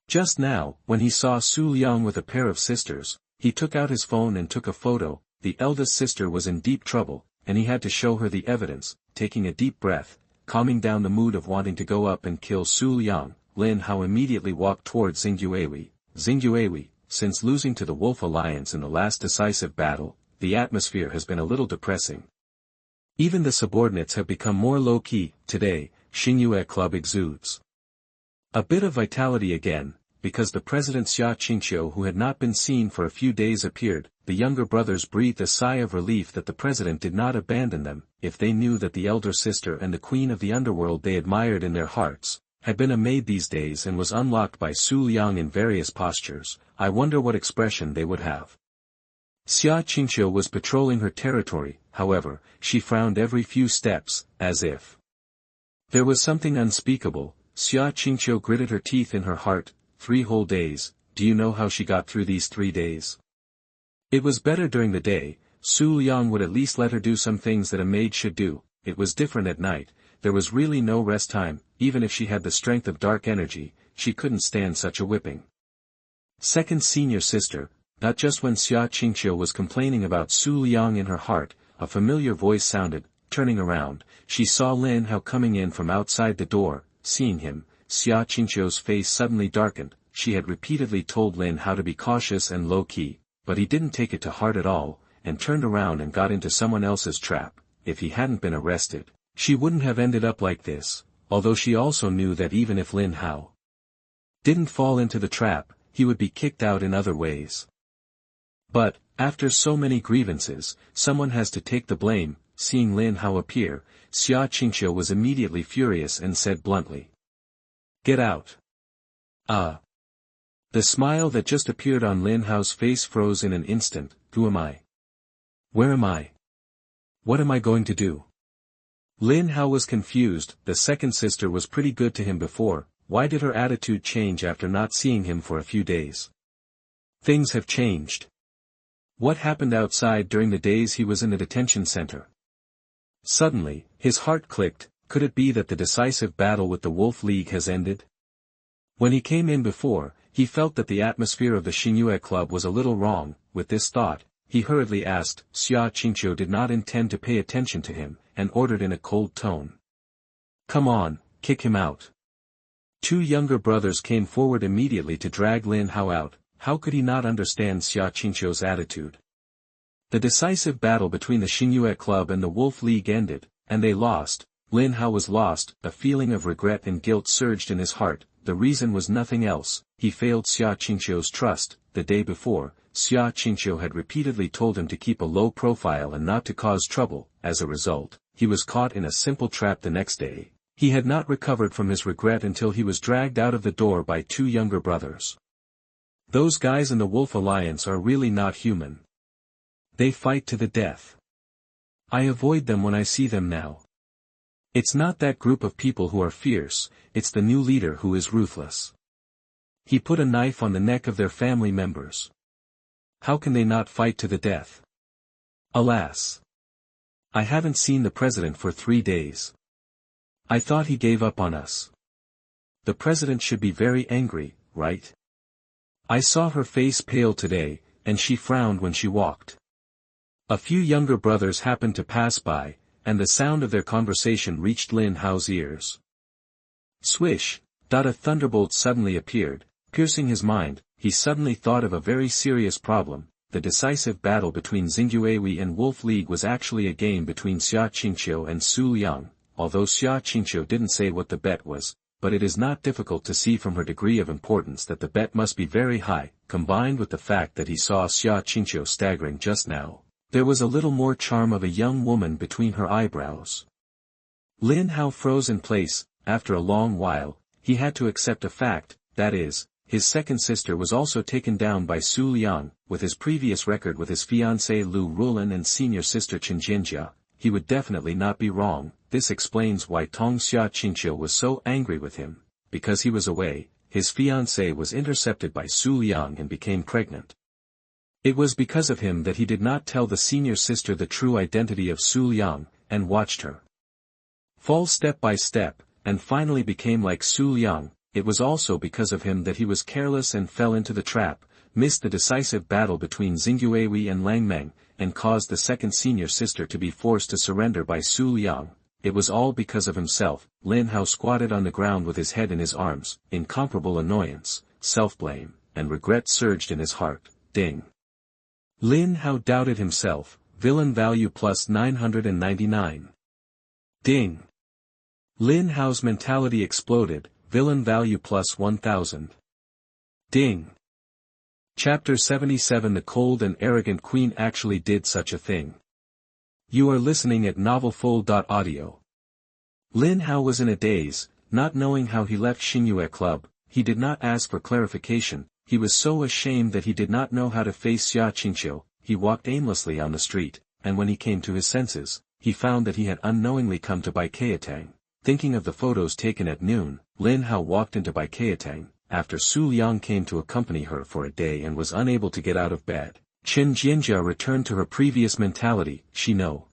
Just now, when he saw Su Liang with a pair of sisters, he took out his phone and took a photo. The eldest sister was in deep trouble, and he had to show her the evidence. Taking a deep breath, calming down the mood of wanting to go up and kill Su Liang, Lin Hao immediately walked toward Xingyuewi. Xingyuewi, since losing to the Wolf Alliance in the last decisive battle, the atmosphere has been a little depressing. Even the subordinates have become more low-key. Today, Xingyue Club exudes a bit of vitality again, because the president Xia Qingqiu, who had not been seen for a few days, appeared. The younger brothers breathed a sigh of relief that the president did not abandon them. If they knew that the elder sister and the queen of the underworld they admired in their hearts had been a maid these days and was unlocked by Su Liang in various postures, I wonder what expression they would have. Xia Qingqiu was patrolling her territory. However, she frowned every few steps, as if there was something unspeakable. Xia Qingqiu gritted her teeth in her heart. 3 whole days, do you know how she got through these 3 days? It was better during the day. Su Liang would at least let her do some things that a maid should do. It was different at night. There was really no rest time. Even if she had the strength of dark energy, she couldn't stand such a whipping. Second senior sister. Not just when Xia Qingqiu was complaining about Su Liang in her heart, a familiar voice sounded. Turning around, she saw Lin Hao coming in from outside the door. Seeing him, Xia Qingqiu's face suddenly darkened. She had repeatedly told Lin Hao to be cautious and low-key, but he didn't take it to heart at all, and turned around and got into someone else's trap. If he hadn't been arrested, she wouldn't have ended up like this, although she also knew that even if Lin Hao didn't fall into the trap, he would be kicked out in other ways. But, after so many grievances, someone has to take the blame. Seeing Lin Hao appear, Xia Qingqiu was immediately furious and said bluntly, "Get out." The smile that just appeared on Lin Hao's face froze in an instant. Who am I? Where am I? What am I going to do? Lin Hao was confused. The second sister was pretty good to him before. Why did her attitude change after not seeing him for a few days? Things have changed. What happened outside during the days he was in the detention center? Suddenly, his heart clicked. Could it be that the decisive battle with the Wolf League has ended? When he came in before, he felt that the atmosphere of the Xingyue Club was a little wrong. With this thought, he hurriedly asked. Xia Qingqiu did not intend to pay attention to him, and ordered in a cold tone, "Come on, kick him out." 2 younger brothers came forward immediately to drag Lin Hao out. How could he not understand Xia Qingqiu's attitude? The decisive battle between the Xingyue Club and the Wolf League ended, and they lost. Lin Hao was lost. A feeling of regret and guilt surged in his heart. The reason was nothing else. He failed Xia Qingqiu's trust. The day before, Xia Qingqiu had repeatedly told him to keep a low profile and not to cause trouble. As a result, he was caught in a simple trap the next day. He had not recovered from his regret until he was dragged out of the door by 2 younger brothers. Those guys in the Wolf Alliance are really not human. They fight to the death. I avoid them when I see them now. It's not that group of people who are fierce, it's the new leader who is ruthless. He put a knife on the neck of their family members. How can they not fight to the death? Alas! I haven't seen the president for 3 days. I thought he gave up on us. The president should be very angry, right? I saw her face pale today, and she frowned when she walked. A few younger brothers happened to pass by, and the sound of their conversation reached Lin Hao's ears. Swish! A thunderbolt suddenly appeared, piercing his mind. He suddenly thought of a very serious problem. The decisive battle between Xingyue and Wolf League was actually a game between Xia Qingqiu and Su Liang, although Xia Qingqiu didn't say what the bet was, but it is not difficult to see from her degree of importance that the bet must be very high. Combined with the fact that he saw Xia Qingqiu staggering just now, There was a little more charm of a young woman between her eyebrows. Lin Hao froze in place. After a long while, he had to accept a fact, that is, his second sister was also taken down by Su Liang. With his previous record with his fiancée Lu Rulan and senior sister Chen Jinjia, he would definitely not be wrong. This explains why Tong Xia Qingqiu was so angry with him. Because he was away, his fiancée was intercepted by Su Liang and became pregnant. It was because of him that he did not tell the senior sister the true identity of Su Liang, and watched her fall step by step, and finally became like Su Liang. It was also because of him that he was careless and fell into the trap, missed the decisive battle between Xingyuewi and Lang Meng, and caused the second senior sister to be forced to surrender by Su Liang. It was all because of himself. Lin Hao squatted on the ground with his head in his arms. Incomparable annoyance, self-blame, and regret surged in his heart. Ding. Lin Hao doubted himself. Villain value plus 999. Ding. Lin Hao's mentality exploded. Villain value plus 1000. Ding. Chapter 77. The cold and arrogant queen actually did such a thing. You are listening at novelfull.audio. Lin Hao was in a daze, not knowing how he left Xingyue Club. He did not ask for clarification. He was so ashamed that he did not know how to face Xia Qingqiu. He walked aimlessly on the street, and when he came to his senses, he found that he had unknowingly come to Baikeatang. Thinking of the photos taken at noon, Lin Hao walked into Baikeatang, after Su Liang came to accompany her for a day and was unable to get out of bed. Chen Jinjia returned to her previous mentality. She no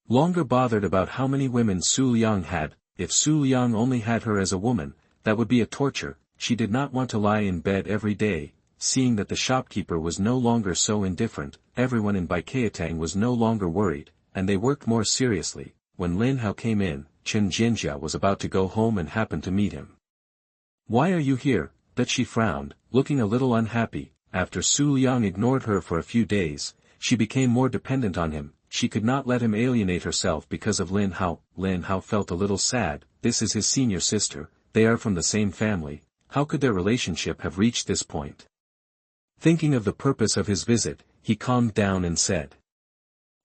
longer bothered about how many women Su Liang had. If Su Liang only had her as a woman, that would be a torture. She did not want to lie in bed every day. Seeing that the shopkeeper was no longer so indifferent, everyone in Baikeatang was no longer worried, and they worked more seriously. When Lin Hao came in, Chen Jinjia was about to go home and happened to meet him. "Why are you here?" But she frowned, looking a little unhappy. After Su Liang ignored her for a few days, she became more dependent on him. She could not let him alienate herself because of Lin Hao. Lin Hao felt a little sad. This is his senior sister. They are from the same family. How could their relationship have reached this point? Thinking of the purpose of his visit, he calmed down and said,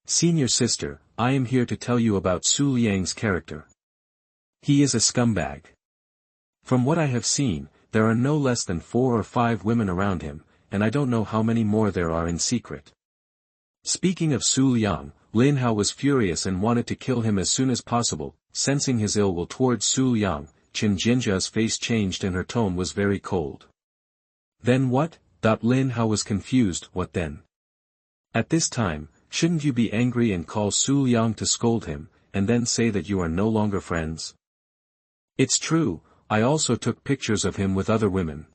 "Senior sister, I am here to tell you about Su Liang's character. He is a scumbag. From what I have seen, there are no less than 4 or 5 women around him, and I don't know how many more there are in secret." Speaking of Su Liang, Lin Hao was furious and wanted to kill him as soon as possible. Sensing his ill will towards Su Liang, Chen Jinjia's face changed and her tone was very cold. "Then what?" Lin Hao was confused. "What then? At this time, shouldn't you be angry and call Su Liang to scold him, and then say that you are no longer friends?" "It's true, I also took pictures of him with other women."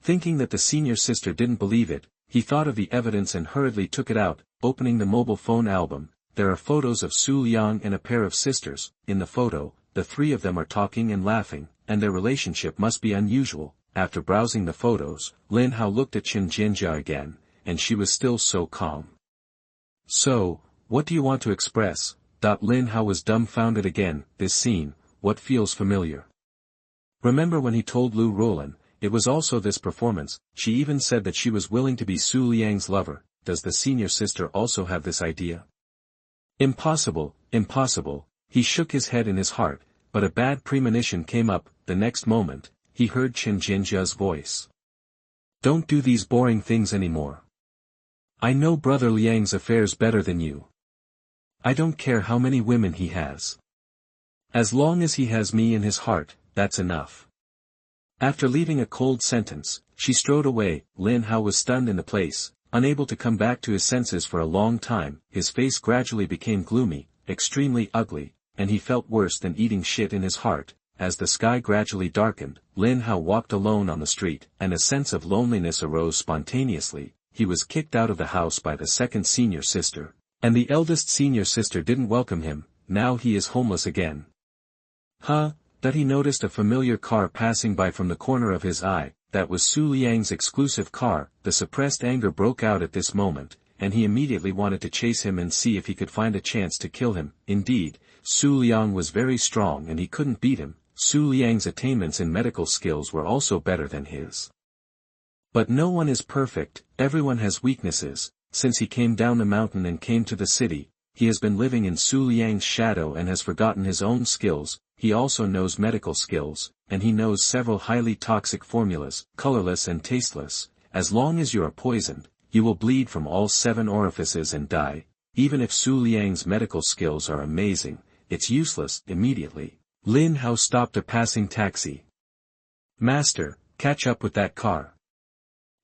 Thinking that the senior sister didn't believe it, he thought of the evidence and hurriedly took it out. Opening the mobile phone album, there are photos of Su Liang and a pair of sisters. In the photo, the 3 of them are talking and laughing, and their relationship must be unusual. After browsing the photos, Lin Hao looked at Chen Jinjia again, and she was still so calm. "So, what do you want to express?" Lin Hao was dumbfounded again. This scene, what feels familiar? Remember when he told Lu Rulan, it was also this performance. She even said that she was willing to be Su Liang's lover. Does the senior sister also have this idea? Impossible, impossible. He shook his head in his heart, but a bad premonition came up. The next moment, he heard Chen Jinjia's voice. "Don't do these boring things anymore. I know Brother Liang's affairs better than you. I don't care how many women he has. As long as he has me in his heart, that's enough." After leaving a cold sentence, she strode away. Lin Hao was stunned in the place, unable to come back to his senses for a long time. His face gradually became gloomy, extremely ugly, and he felt worse than eating shit in his heart. As the sky gradually darkened, Lin Hao walked alone on the street, and a sense of loneliness arose spontaneously. He was kicked out of the house by the second senior sister, and the eldest senior sister didn't welcome him. Now he is homeless again. That he noticed a familiar car passing by from the corner of his eye. That was Su Liang's exclusive car. The suppressed anger broke out at this moment, and he immediately wanted to chase him and see if he could find a chance to kill him. Indeed, Su Liang was very strong and he couldn't beat him. Su Liang's attainments in medical skills were also better than his. But no one is perfect, everyone has weaknesses. since he came down the mountain and came to the city, he has been living in Su Liang's shadow and has forgotten his own skills. He also knows medical skills, and he knows several highly toxic formulas, colorless and tasteless. As long as you are poisoned, you will bleed from all 7 orifices and die. Even if Su Liang's medical skills are amazing, it's useless. Immediately, Lin Hao stopped a passing taxi. "Master, catch up with that car."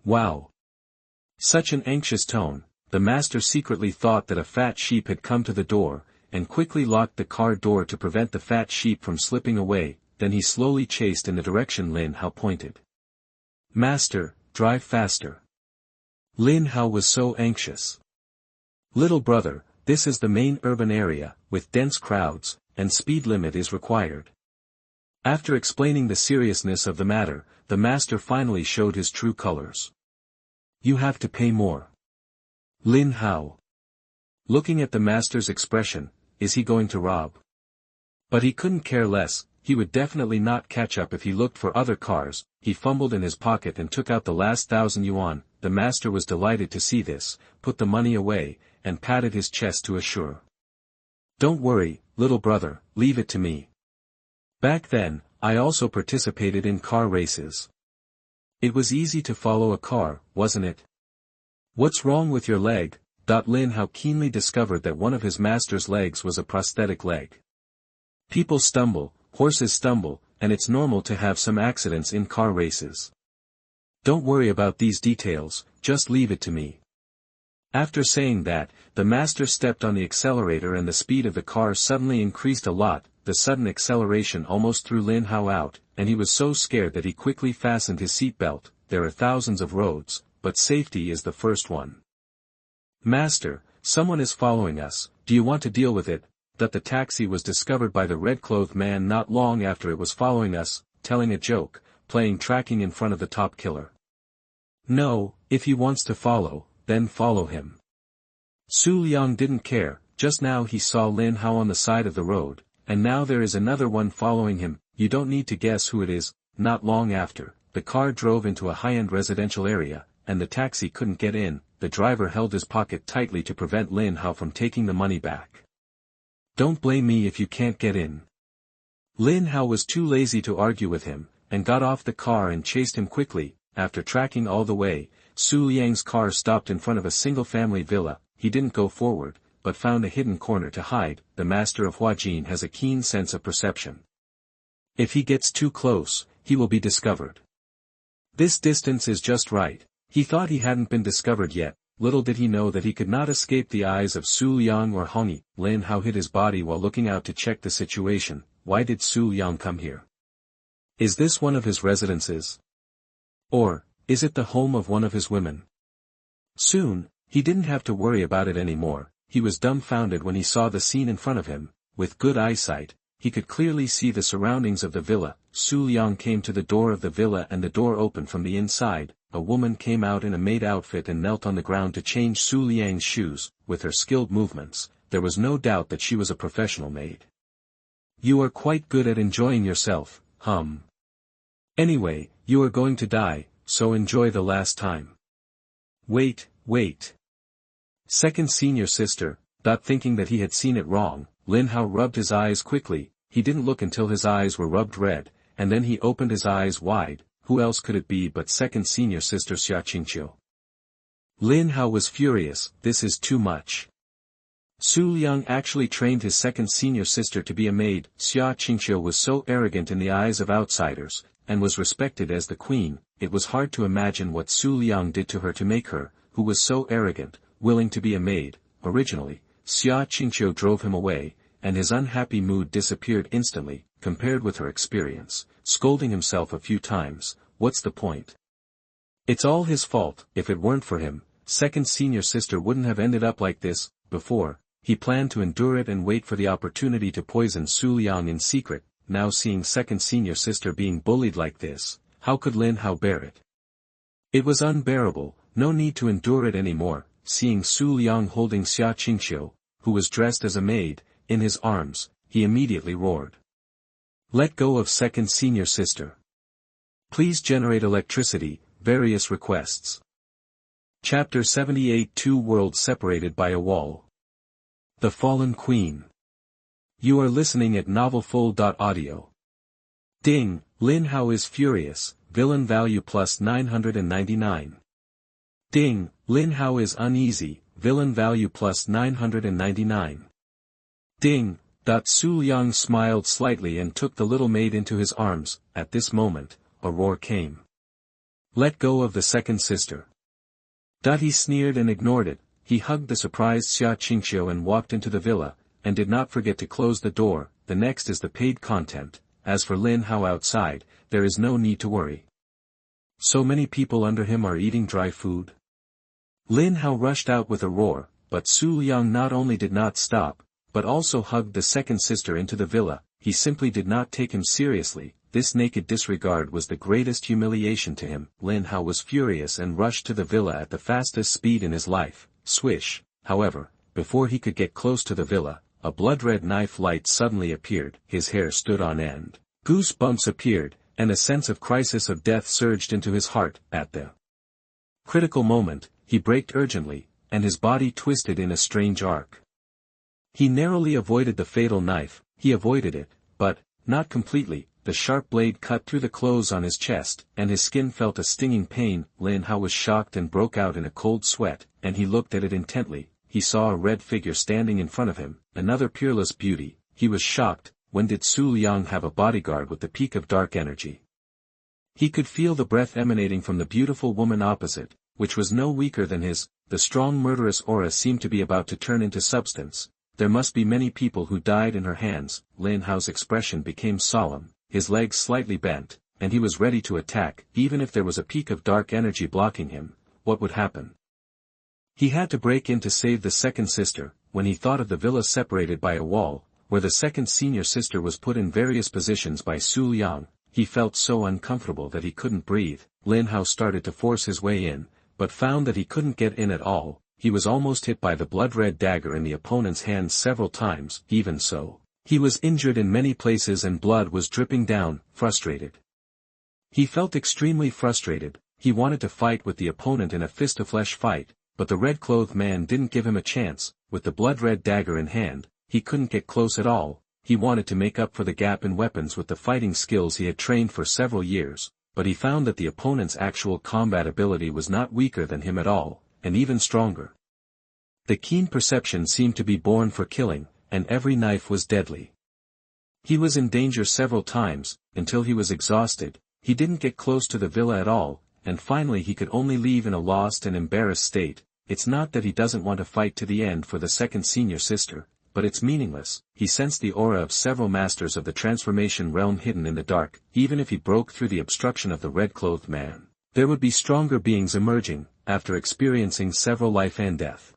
"Wow." Such an anxious tone. The master secretly thought that a fat sheep had come to the door, and quickly locked the car door to prevent the fat sheep from slipping away. Then he slowly chased in the direction Lin Hao pointed. "Master, drive faster." Lin Hao was so anxious. "Little brother, this is the main urban area, with dense crowds, and speed limit is required." After explaining the seriousness of the matter, the master finally showed his true colors. "You have to pay more." Lin Hao. Looking at the master's expression, is he going to rob? But he couldn't care less. He would definitely not catch up if he looked for other cars. He fumbled in his pocket and took out the last 1,000 yuan. The master was delighted to see this, put the money away, and patted his chest to assure. "Don't worry, little brother, leave it to me. Back then, I also participated in car races. It was easy to follow a car, wasn't it?" "What's wrong with your leg?" Lin Hao keenly discovered that one of his master's legs was a prosthetic leg. "People stumble, horses stumble, and it's normal to have some accidents in car races. Don't worry about these details, just leave it to me." After saying that, the master stepped on the accelerator and the speed of the car suddenly increased a lot. The sudden acceleration almost threw Lin Hao out, and he was so scared that he quickly fastened his seatbelt. There are thousands of roads, but safety is the first one. "Master, someone is following us, do you want to deal with it?" That the taxi was discovered by the red-clothed man not long after it was following us, telling a joke, playing tracking in front of the top killer. "No, if he wants to follow, then follow him." Su Liang didn't care. Just now he saw Lin Hao on the side of the road, and now there is another one following him. You don't need to guess who it is. Not long after, the car drove into a high-end residential area, and the taxi couldn't get in. The driver held his pocket tightly to prevent Lin Hao from taking the money back. "Don't blame me if you can't get in." Lin Hao was too lazy to argue with him, and got off the car and chased him quickly. After tracking all the way, Su Liang's car stopped in front of a single-family villa. He didn't go forward, but found a hidden corner to hide. The master of Huajin has a keen sense of perception. If he gets too close, he will be discovered. This distance is just right. He thought he hadn't been discovered yet. Little did he know that he could not escape the eyes of Su Liang or Hongyi. Lin Hao hid his body while looking out to check the situation. Why did Su Liang come here? Is this one of his residences? Or, is it the home of one of his women? Soon, he didn't have to worry about it anymore. He was dumbfounded when he saw the scene in front of him. With good eyesight, he could clearly see the surroundings of the villa. Su Liang came to the door of the villa and the door opened from the inside. A woman came out in a maid outfit and knelt on the ground to change Su Liang's shoes. With her skilled movements, there was no doubt that she was a professional maid. "You are quite good at enjoying yourself, Anyway, you are going to die, so enjoy the last time." Wait. Second senior sister, thinking that he had seen it wrong, Lin Hao rubbed his eyes quickly. He didn't look until his eyes were rubbed red, and then he opened his eyes wide. Who else could it be but second senior sister Xia Qingqiu? Lin Hao was furious. This is too much. Su Liang actually trained his second senior sister to be a maid. Xia Qingqiu was so arrogant in the eyes of outsiders, and was respected as the queen. It was hard to imagine what Su Liang did to her to make her, who was so arrogant, willing to be a maid. Originally, Xia Qingqiu drove him away, and his unhappy mood disappeared instantly. Compared with her experience, scolding himself a few times, what's the point? It's all his fault. If it weren't for him, second senior sister wouldn't have ended up like this. Before, he planned to endure it and wait for the opportunity to poison Su Liang in secret. Now seeing second senior sister being bullied like this, how could Lin Hao bear it? It was unbearable. No need to endure it anymore. Seeing Su Liang holding Xia Qingqiu, who was dressed as a maid, in his arms, he immediately roared. "Let go of second senior sister. Please generate electricity." Various requests. Chapter 78 Two Worlds Separated by a Wall. The Fallen Queen. You are listening at novelfull.audio. Ding, Lin Hao is furious, villain value plus 999. Ding, Lin Hao is uneasy, villain value plus 999. Ding, Su Liang smiled slightly and took the little maid into his arms. At this moment, a roar came. Let go of the second sister. He sneered and ignored it. He hugged the surprised Xia Qingqiu and walked into the villa, and did not forget to close the door. The next is the paid content. As for Lin Hao outside, there is no need to worry. So many people under him are eating dry food. Lin Hao rushed out with a roar, but Su Liang not only did not stop, but also hugged the second sister into the villa. He simply did not take him seriously. This naked disregard was the greatest humiliation to him. Lin Hao was furious and rushed to the villa at the fastest speed in his life. Swish, however, before he could get close to the villa, a blood-red knife light suddenly appeared. His hair stood on end. Goosebumps appeared, and a sense of crisis of death surged into his heart. At the critical moment, he braked urgently, and his body twisted in a strange arc. He narrowly avoided the fatal knife. He avoided it, but, not completely. The sharp blade cut through the clothes on his chest, and his skin felt a stinging pain. Lin Hao was shocked and broke out in a cold sweat, and he looked at it intently. He saw a red figure standing in front of him, another peerless beauty. He was shocked. When did Su Liang have a bodyguard with the peak of dark energy? He could feel the breath emanating from the beautiful woman opposite, which was no weaker than his. The strong murderous aura seemed to be about to turn into substance. There must be many people who died in her hands. Lin Hao's expression became solemn. His legs slightly bent, and he was ready to attack. Even if there was a peak of dark energy blocking him, what would happen? He had to break in to save the second sister. When he thought of the villa separated by a wall, where the second senior sister was put in various positions by Su Liang, he felt so uncomfortable that he couldn't breathe. Lin Hao started to force his way in, but found that he couldn't get in at all. He was almost hit by the blood-red dagger in the opponent's hands several times. Even so, he was injured in many places and blood was dripping down. Frustrated. He felt extremely frustrated. He wanted to fight with the opponent in a fist-to-flesh fight, but the red-clothed man didn't give him a chance. With the blood-red dagger in hand, he couldn't get close at all. He wanted to make up for the gap in weapons with the fighting skills he had trained for several years, but he found that the opponent's actual combat ability was not weaker than him at all, and even stronger. The keen perception seemed to be born for killing, and every knife was deadly. He was in danger several times, until he was exhausted. He didn't get close to the villa at all, and finally he could only leave in a lost and embarrassed state. It's not that he doesn't want to fight to the end for the second senior sister, but it's meaningless. He sensed the aura of several masters of the transformation realm hidden in the dark. Even if he broke through the obstruction of the red-clothed man, there would be stronger beings emerging, after experiencing several life and death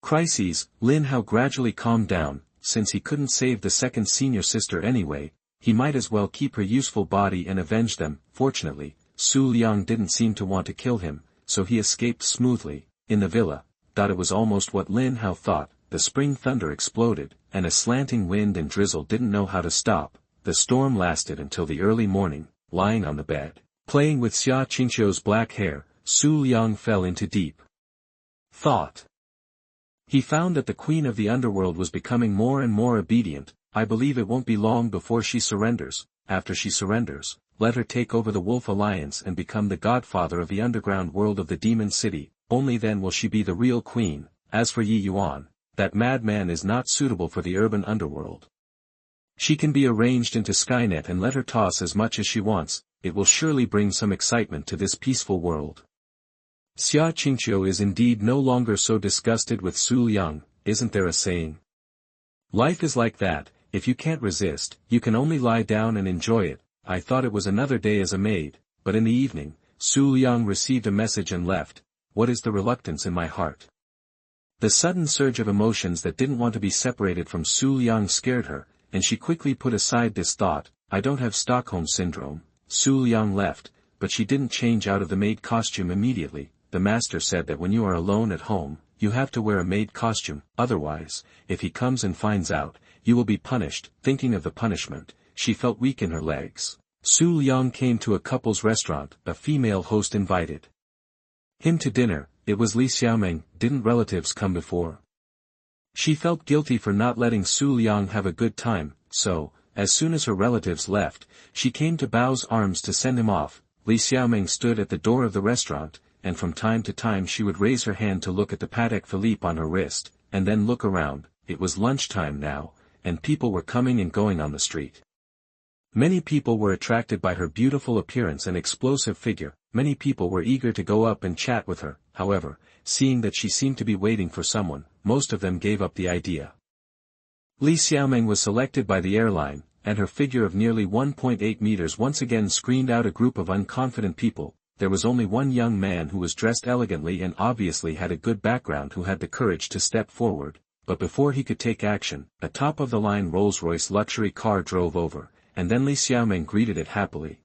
crises. Lin Hao gradually calmed down. Since he couldn't save the second senior sister anyway, he might as well keep her useful body and avenge them. Fortunately, Su Liang didn't seem to want to kill him, so he escaped smoothly. In the villa, it was almost what Lin Hao thought. The spring thunder exploded, and a slanting wind and drizzle didn't know how to stop. The storm lasted until the early morning. Lying on the bed, playing with Xia Qingqiu's black hair, Su Liang fell into deep thought. He found that the queen of the underworld was becoming more and more obedient. I believe it won't be long before she surrenders. After she surrenders, let her take over the Wolf Alliance and become the godfather of the underground world of the Demon City. Only then will she be the real queen. As for Yi Yuan, that madman is not suitable for the urban underworld. She can be arranged into Skynet and let her toss as much as she wants. It will surely bring some excitement to this peaceful world. Xia Qingqiu is indeed no longer so disgusted with Su Liang. Isn't there a saying? Life is like that. If you can't resist, you can only lie down and enjoy it. I thought it was another day as a maid, but in the evening, Su Liang received a message and left. What is the reluctance in my heart? The sudden surge of emotions that didn't want to be separated from Su Liang scared her, and she quickly put aside this thought. I don't have Stockholm Syndrome. Su Liang left, but she didn't change out of the maid costume immediately. The master said that when you are alone at home, you have to wear a maid costume. Otherwise, if he comes and finds out, you will be punished. Thinking of the punishment, she felt weak in her legs. Su Liang came to a couple's restaurant. A female host invited him to dinner. it was Li Xiaoming. Didn't relatives come before? She felt guilty for not letting Su Liang have a good time, so, as soon as her relatives left, she came to Bao's arms to send him off. Li Xiaoming stood at the door of the restaurant, and from time to time she would raise her hand to look at the Patek Philippe on her wrist, and then look around. It was lunchtime now, and people were coming and going on the street. Many people were attracted by her beautiful appearance and explosive figure. Many people were eager to go up and chat with her. However, seeing that she seemed to be waiting for someone, most of them gave up the idea. Li Xiaoming was selected by the airline, and her figure of nearly 1.8 meters once again screened out a group of unconfident people. There was only one young man who was dressed elegantly and obviously had a good background who had the courage to step forward, but before he could take action, a top-of-the-line Rolls-Royce luxury car drove over, and then Li Xiaoming greeted it happily.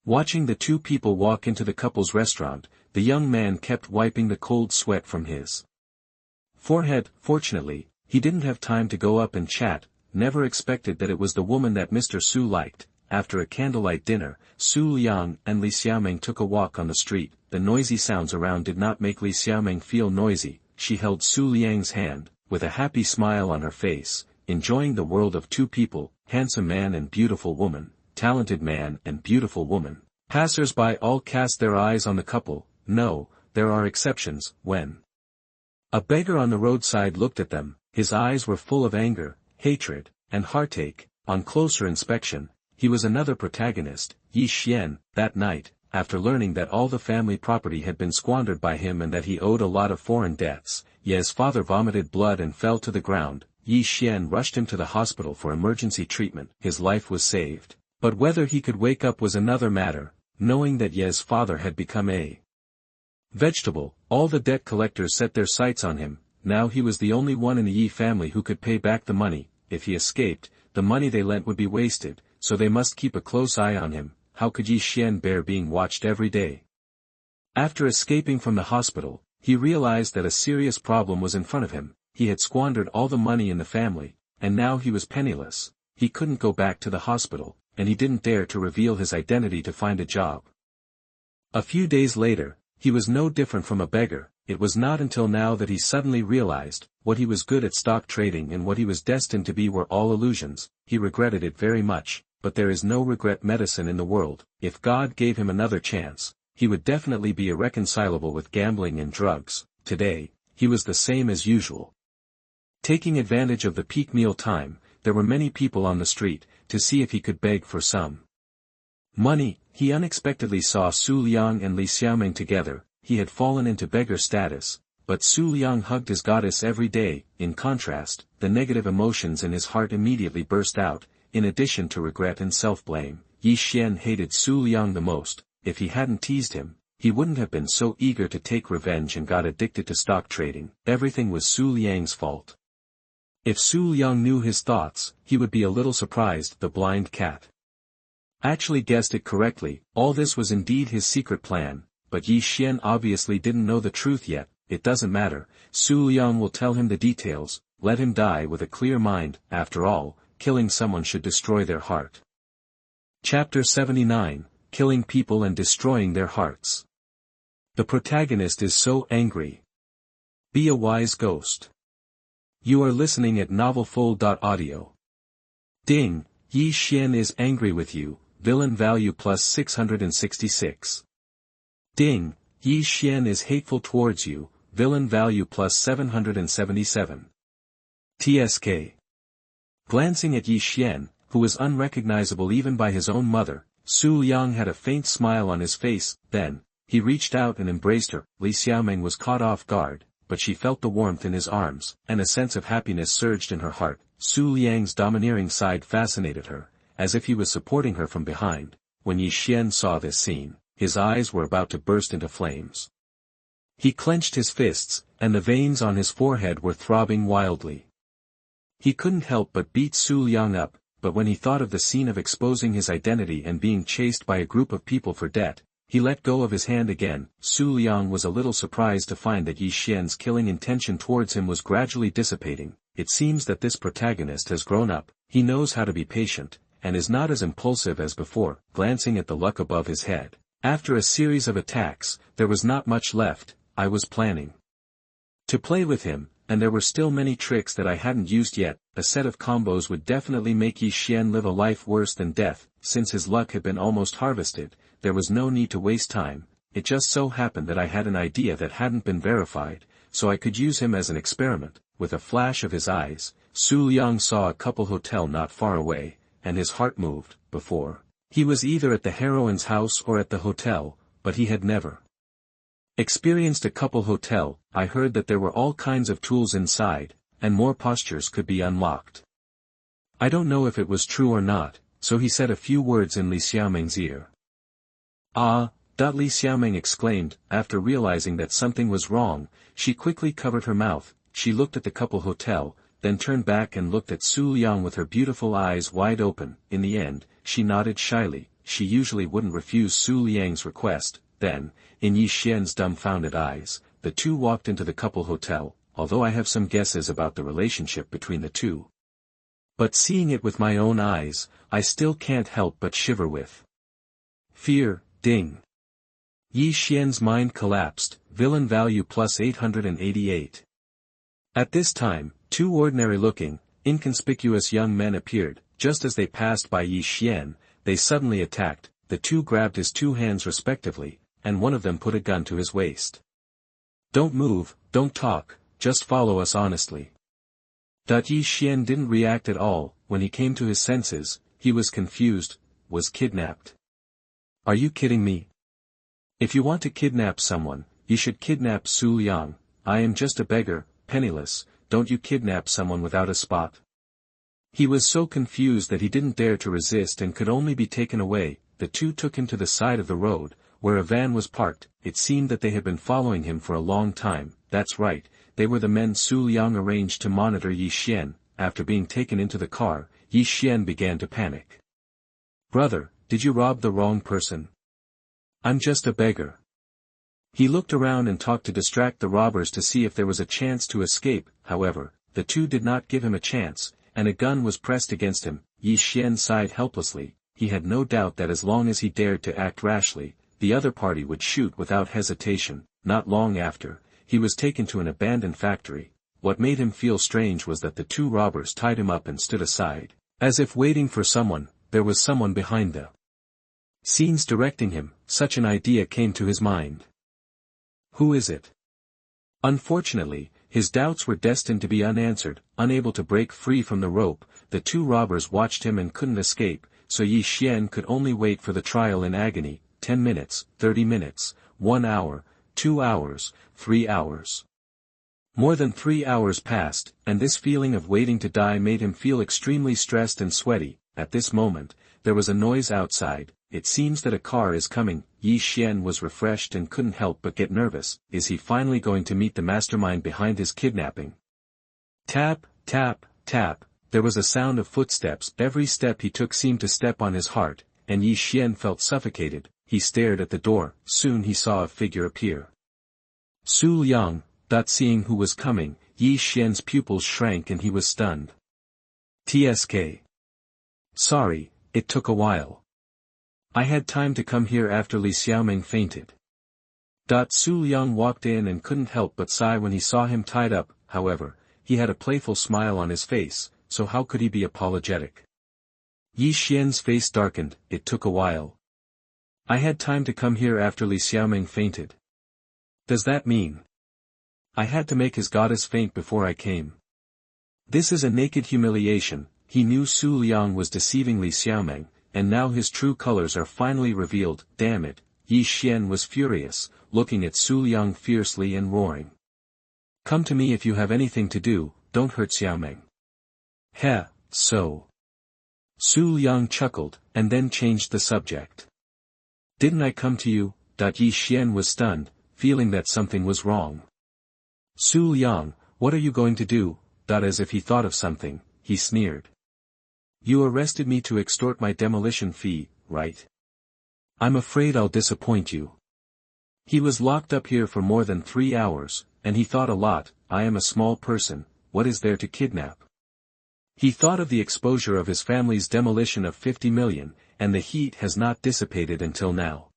Watching the two people walk into the couple's restaurant, the young man kept wiping the cold sweat from his forehead. Fortunately, he didn't have time to go up and chat, never expected that it was the woman that Mr. Su liked. After a candlelight dinner, Su Liang and Li Xiaoming took a walk on the street. The noisy sounds around did not make Li Xiaoming feel noisy. She held Su Liang's hand, with a happy smile on her face, enjoying the world of two people, handsome man and beautiful woman, talented man and beautiful woman. Passers-by all cast their eyes on the couple. No, there are exceptions. When a beggar on the roadside looked at them, his eyes were full of anger, hatred, and heartache. On closer inspection, he was another protagonist, Yi Xian. That night, after learning that all the family property had been squandered by him and that he owed a lot of foreign debts, Ye's father vomited blood and fell to the ground. Yi Xian rushed him to the hospital for emergency treatment. His life was saved. But whether he could wake up was another matter. Knowing that Ye's father had become a vegetable, all the debt collectors set their sights on him. Now he was the only one in the Yi family who could pay back the money. If he escaped, the money they lent would be wasted, so they must keep a close eye on him. How could Yi Xian bear being watched every day? After escaping from the hospital, he realized that a serious problem was in front of him. He had squandered all the money in the family, and now he was penniless. He couldn't go back to the hospital, and he didn't dare to reveal his identity to find a job. A few days later, he was no different from a beggar. It was not until now that he suddenly realized, what he was good at stock trading and what he was destined to be were all illusions. He regretted it very much, but there is no regret medicine in the world. If God gave him another chance, he would definitely be irreconcilable with gambling and drugs. Today, he was the same as usual. Taking advantage of the peak meal time, there were many people on the street, to see if he could beg for some money. He unexpectedly saw Su Liang and Li Xiaoming together. He had fallen into beggar status, but Su Liang hugged his goddess every day. In contrast, the negative emotions in his heart immediately burst out. In addition to regret and self-blame, Yi Xian hated Su Liang the most. If he hadn't teased him, he wouldn't have been so eager to take revenge and got addicted to stock trading. Everything was Su Liang's fault. If Su Liang knew his thoughts, he would be a little surprised. The blind cat actually guessed it correctly. All this was indeed his secret plan, but Yi Xian obviously didn't know the truth yet. It doesn't matter, Su Liang will tell him the details. Let him die with a clear mind. After all, killing someone should destroy their heart. Chapter 79, Killing People and Destroying Their Hearts. The protagonist is so angry. Be a wise ghost. You are listening at novelfull.audio. Ding, Yi Xian is angry with you, villain value plus 666. Ding, Yi Xian is hateful towards you, villain value plus 777. TSK. Glancing at Yi Xian, who was unrecognizable even by his own mother, Su Liang had a faint smile on his face. Then, he reached out and embraced her. Li Xiaoming was caught off guard, but she felt the warmth in his arms, and a sense of happiness surged in her heart. Su Liang's domineering side fascinated her, as if he was supporting her from behind. When Yi Xian saw this scene, his eyes were about to burst into flames. He clenched his fists, and the veins on his forehead were throbbing wildly. He couldn't help but beat Su Liang up, but when he thought of the scene of exposing his identity and being chased by a group of people for debt, he let go of his hand again. Su Liang was a little surprised to find that Yi Xian's killing intention towards him was gradually dissipating. It seems that this protagonist has grown up. He knows how to be patient, and is not as impulsive as before. Glancing at the luck above his head, after a series of attacks, there was not much left. I was planning to play with him, and there were still many tricks that I hadn't used yet. A set of combos would definitely make Yi Xian live a life worse than death. Since his luck had been almost harvested, there was no need to waste time. It just so happened that I had an idea that hadn't been verified, so I could use him as an experiment. With a flash of his eyes, Su Liang saw a couple hotel not far away, and his heart moved. Before, he was either at the heroine's house or at the hotel, but he had never experienced a couple hotel. I heard that there were all kinds of tools inside, and more postures could be unlocked. I don't know if it was true or not, so he said a few words in Li Xiaoming's ear. Ah! Li Xiaoming exclaimed. After realizing that something was wrong, she quickly covered her mouth. She looked at the couple hotel, then turned back and looked at Su Liang with her beautiful eyes wide open. In the end, she nodded shyly. She usually wouldn't refuse Su Liang's request. Then, in Yi Xian's dumbfounded eyes, the two walked into the couple hotel, although I have some guesses about the relationship between the two. But seeing it with my own eyes, I still can't help but shiver with fear. Ding. Yi Xian's mind collapsed. Villain value plus 888. At this time, two ordinary-looking, inconspicuous young men appeared. Just as they passed by Yi Xian, they suddenly attacked. The two grabbed his two hands respectively, and one of them put a gun to his waist. Don't move, don't talk, just follow us honestly. Yi Xian didn't react at all. When he came to his senses, he was confused. Was kidnapped. Are you kidding me? If you want to kidnap someone, you should kidnap Su Liang. I am just a beggar, penniless. Don't you kidnap someone without a spot? He was so confused that he didn't dare to resist and could only be taken away. The two took him to the side of the road, where a van was parked. It seemed that they had been following him for a long time. That's right, they were the men Su Liang arranged to monitor Yi Xian. After being taken into the car, Yi Xian began to panic. Brother, did you rob the wrong person? I'm just a beggar. He looked around and talked to distract the robbers to see if there was a chance to escape. However, the two did not give him a chance, and a gun was pressed against him. Yi Xian sighed helplessly. He had no doubt that as long as he dared to act rashly, the other party would shoot without hesitation. Not long after, he was taken to an abandoned factory. What made him feel strange was that the two robbers tied him up and stood aside, as if waiting for someone. There was someone behind the scenes directing him. Such an idea came to his mind. Who is it? Unfortunately, his doubts were destined to be unanswered. Unable to break free from the rope, the two robbers watched him and couldn't escape, so Yi Xian could only wait for the trial in agony. 10 minutes, 30 minutes, 1 hour, 2 hours, 3 hours. More than 3 hours passed, and this feeling of waiting to die made him feel extremely stressed and sweaty. At this moment, there was a noise outside. It seems that a car is coming. Yi Xian was refreshed and couldn't help but get nervous. Is he finally going to meet the mastermind behind his kidnapping? Tap, tap, tap. There was a sound of footsteps. Every step he took seemed to step on his heart, and Yi Xian felt suffocated. He stared at the door. Soon he saw a figure appear. Su Liang. Seeing who was coming, Yi Xian's pupils shrank and he was stunned. TSK. Sorry, it took a while. I had time to come here after Li Xiaoming fainted. Su Liang walked in and couldn't help but sigh when he saw him tied up. However, he had a playful smile on his face, so how could he be apologetic? Yi Xian's face darkened. It took a while. I had time to come here after Li Xiaoming fainted. Does that mean I had to make his goddess faint before I came? This is a naked humiliation. He knew Su Liang was deceiving Li Xiaoming, and now his true colors are finally revealed. Damn it, Yi Xian was furious, looking at Su Liang fiercely and roaring. Come to me if you have anything to do, don't hurt Xiaoming. Heh, so. Su Liang chuckled, and then changed the subject. Didn't I come to you? Yi Xian was stunned, feeling that something was wrong. Su Liang, what are you going to do? As if he thought of something, he sneered. You arrested me to extort my demolition fee, right? I'm afraid I'll disappoint you. He was locked up here for more than 3 hours, and he thought a lot. I am a small person, what is there to kidnap? He thought of the exposure of his family's demolition of 50 million, and the heat has not dissipated until now.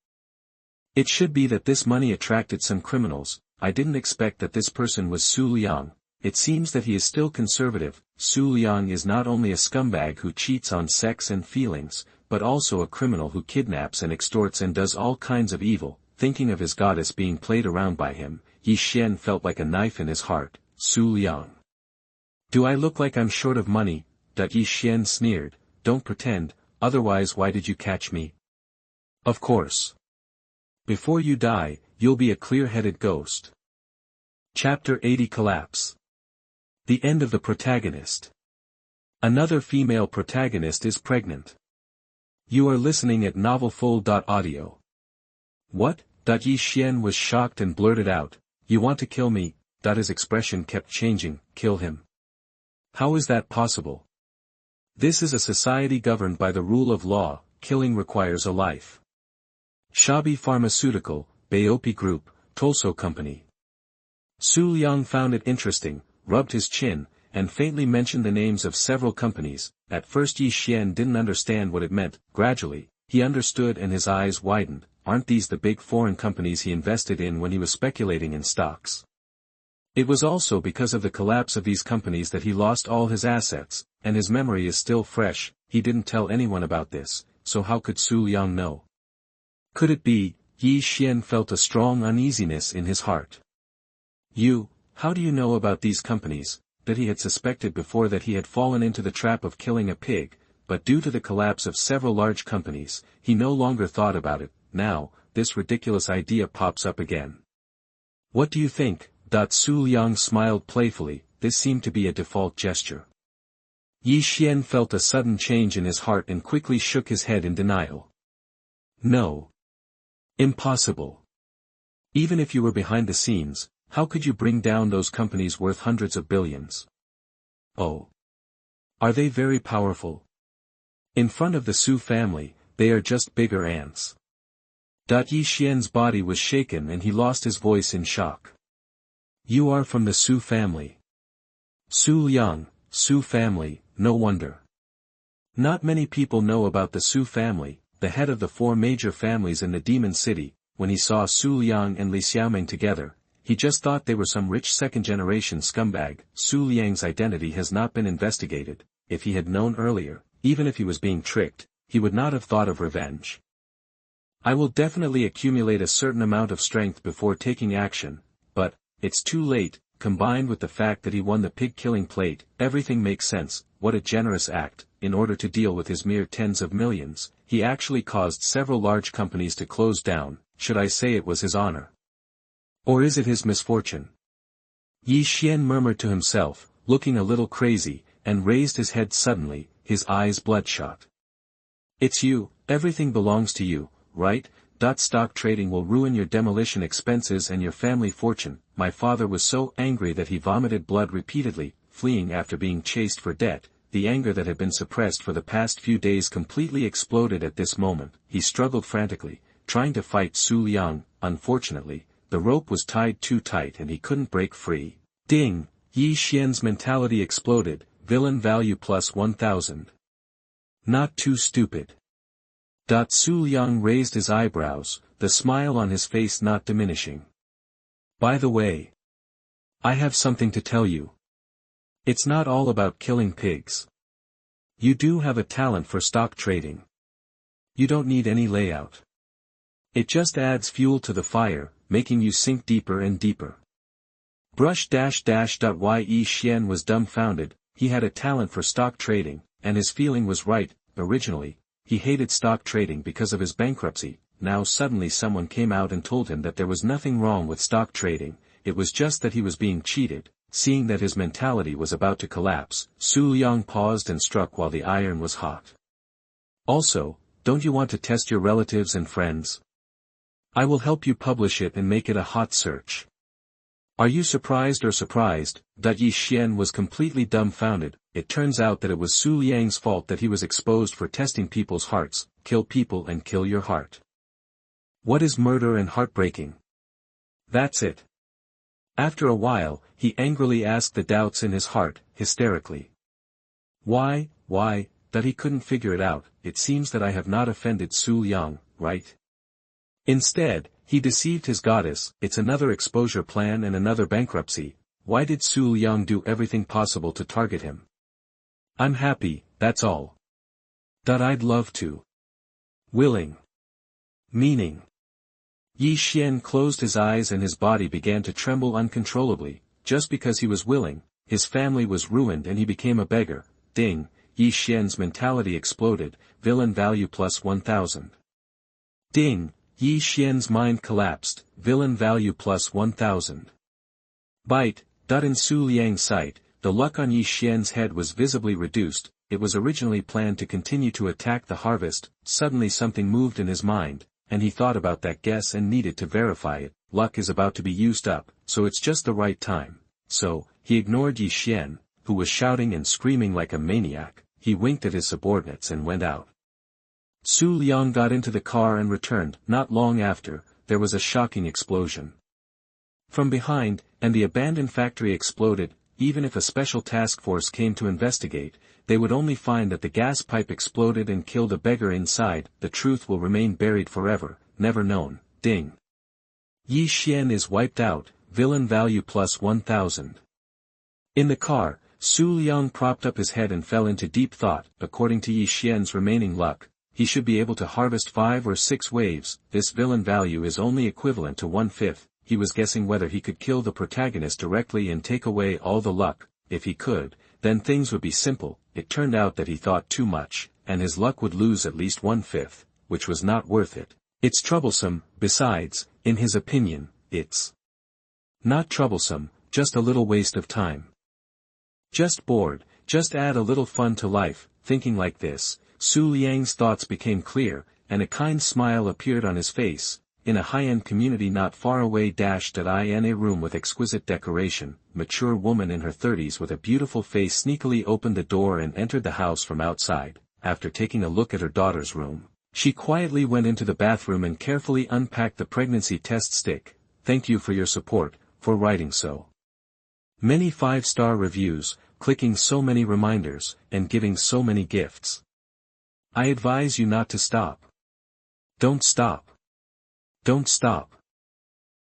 It should be that this money attracted some criminals. I didn't expect that this person was Su Liang. It seems that he is still conservative. Su Liang is not only a scumbag who cheats on sex and feelings, but also a criminal who kidnaps and extorts and does all kinds of evil. Thinking of his goddess being played around by him, Yi Xian felt like a knife in his heart. Su Liang. Do I look like I'm short of money? Yi Xian sneered. Don't pretend, otherwise why did you catch me? Of course. Before you die, you'll be a clear-headed ghost. Chapter 80 Collapse. The end of the protagonist. Another female protagonist is pregnant. You are listening at novelfull.audio. What? Yi Xian was shocked and blurted out, you want to kill me? His expression kept changing, kill him. How is that possible? This is a society governed by the rule of law, killing requires a life. Shabi Pharmaceutical, Baopi Group, Tolso Company. Su Liang found it interesting, rubbed his chin, and faintly mentioned the names of several companies. At first Yi Xian didn't understand what it meant. Gradually, he understood and his eyes widened. Aren't these the big foreign companies he invested in when he was speculating in stocks? It was also because of the collapse of these companies that he lost all his assets, and his memory is still fresh. He didn't tell anyone about this, so how could Su Liang know? Could it be? Yi Xian felt a strong uneasiness in his heart. How do you know about these companies? That he had suspected before that he had fallen into the trap of killing a pig, but due to the collapse of several large companies, he no longer thought about it. Now, this ridiculous idea pops up again. What do you think? Su Liang smiled playfully. This seemed to be a default gesture. Yi Xian felt a sudden change in his heart and quickly shook his head in denial. No. Impossible. Even if you were behind the scenes, how could you bring down those companies worth hundreds of billions? Oh. Are they very powerful? In front of the Su family, they are just bigger ants. Yi Xian's body was shaken and he lost his voice in shock. You are from the Su family. Su Liang, Su family, no wonder. Not many people know about the Su family, the head of the four major families in the Demon City. When he saw Su Liang and Li Xiaoming together, he just thought they were some rich second-generation scumbag. Su Liang's identity has not been investigated. If he had known earlier, even if he was being tricked, he would not have thought of revenge. I will definitely accumulate a certain amount of strength before taking action, but it's too late. Combined with the fact that he won the pig-killing plate, everything makes sense. What a generous act. In order to deal with his mere tens of millions, he actually caused several large companies to close down. Should I say it was his honor? Or is it his misfortune? Yi Xian murmured to himself, looking a little crazy, and raised his head suddenly, his eyes bloodshot. It's you, everything belongs to you, right? Stock trading will ruin your demolition expenses and your family fortune. My father was so angry that he vomited blood repeatedly, fleeing after being chased for debt. The anger that had been suppressed for the past few days completely exploded at this moment. He struggled frantically, trying to fight Su Liang. Unfortunately, the rope was tied too tight and he couldn't break free. Ding! Yi Xian's mentality exploded. Villain value plus 1000. Not too stupid. Su Liang raised his eyebrows, the smile on his face not diminishing. By the way, I have something to tell you. It's not all about killing pigs. You do have a talent for stock trading. You don't need any layout. It just adds fuel to the fire, making you sink deeper and deeper. Yi Xian was dumbfounded. He had a talent for stock trading, and his feeling was right. Originally, he hated stock trading because of his bankruptcy. Now suddenly someone came out and told him that there was nothing wrong with stock trading, it was just that he was being cheated. Seeing that his mentality was about to collapse, Su Liang paused and struck while the iron was hot. Also, don't you want to test your relatives and friends? I will help you publish it and make it a hot search. Are you surprised or surprised? Yi Xian was completely dumbfounded. It turns out that it was Su Liang's fault that he was exposed for testing people's hearts. Kill people and kill your heart. What is murder and heartbreaking? That's it. After a while, he angrily asked the doubts in his heart, hysterically. Why, that he couldn't figure it out. It seems that I have not offended Su Liang, right? Instead, He deceived his goddess, it's another exposure plan and another bankruptcy. Why did Su Liang do everything possible to target him? I'm happy, that's all. I'd love to. Willing. Meaning. Yi Xian closed his eyes and his body began to tremble uncontrollably. Just because he was willing, his family was ruined and he became a beggar. Ding, Yi Xian's mentality exploded, villain value plus 1000. Ding, Yi Xian's mind collapsed, villain value plus 1000. Bite. In Su Liang's sight, the luck on Yi Xian's head was visibly reduced. It was originally planned to continue to attack the harvest. Suddenly something moved in his mind, and he thought about that guess and needed to verify it. Luck is about to be used up, so it's just the right time. So, he ignored Yi Xian, who was shouting and screaming like a maniac. He winked at his subordinates and went out. Su Liang got into the car and returned. Not long after, there was a shocking explosion from behind, and the abandoned factory exploded. Even if a special task force came to investigate, they would only find that the gas pipe exploded and killed a beggar inside. The truth will remain buried forever, never known. Ding. Yi Xian is wiped out, villain value plus 1000. In the car, Su Liang propped up his head and fell into deep thought. According to Yi Xian's remaining luck, he should be able to harvest 5 or 6 waves. This villain value is only equivalent to 1/5. He was guessing whether he could kill the protagonist directly and take away all the luck. If he could, then things would be simple. It turned out that he thought too much, and his luck would lose at least 1/5, which was not worth it. It's troublesome. Besides, in his opinion, it's not troublesome, just a little waste of time. Just bored, just add a little fun to life. Thinking like this, Su Liang's thoughts became clear, and a kind smile appeared on his face. In a high-end community not far away in a room with exquisite decoration, mature woman in her 30s with a beautiful face sneakily opened the door and entered the house from outside. After taking a look at her daughter's room, she quietly went into the bathroom and carefully unpacked the pregnancy test stick. Thank you for your support, for writing so many 5-star reviews, clicking so many reminders, and giving so many gifts. I advise you not to stop. Don't stop. Don't stop.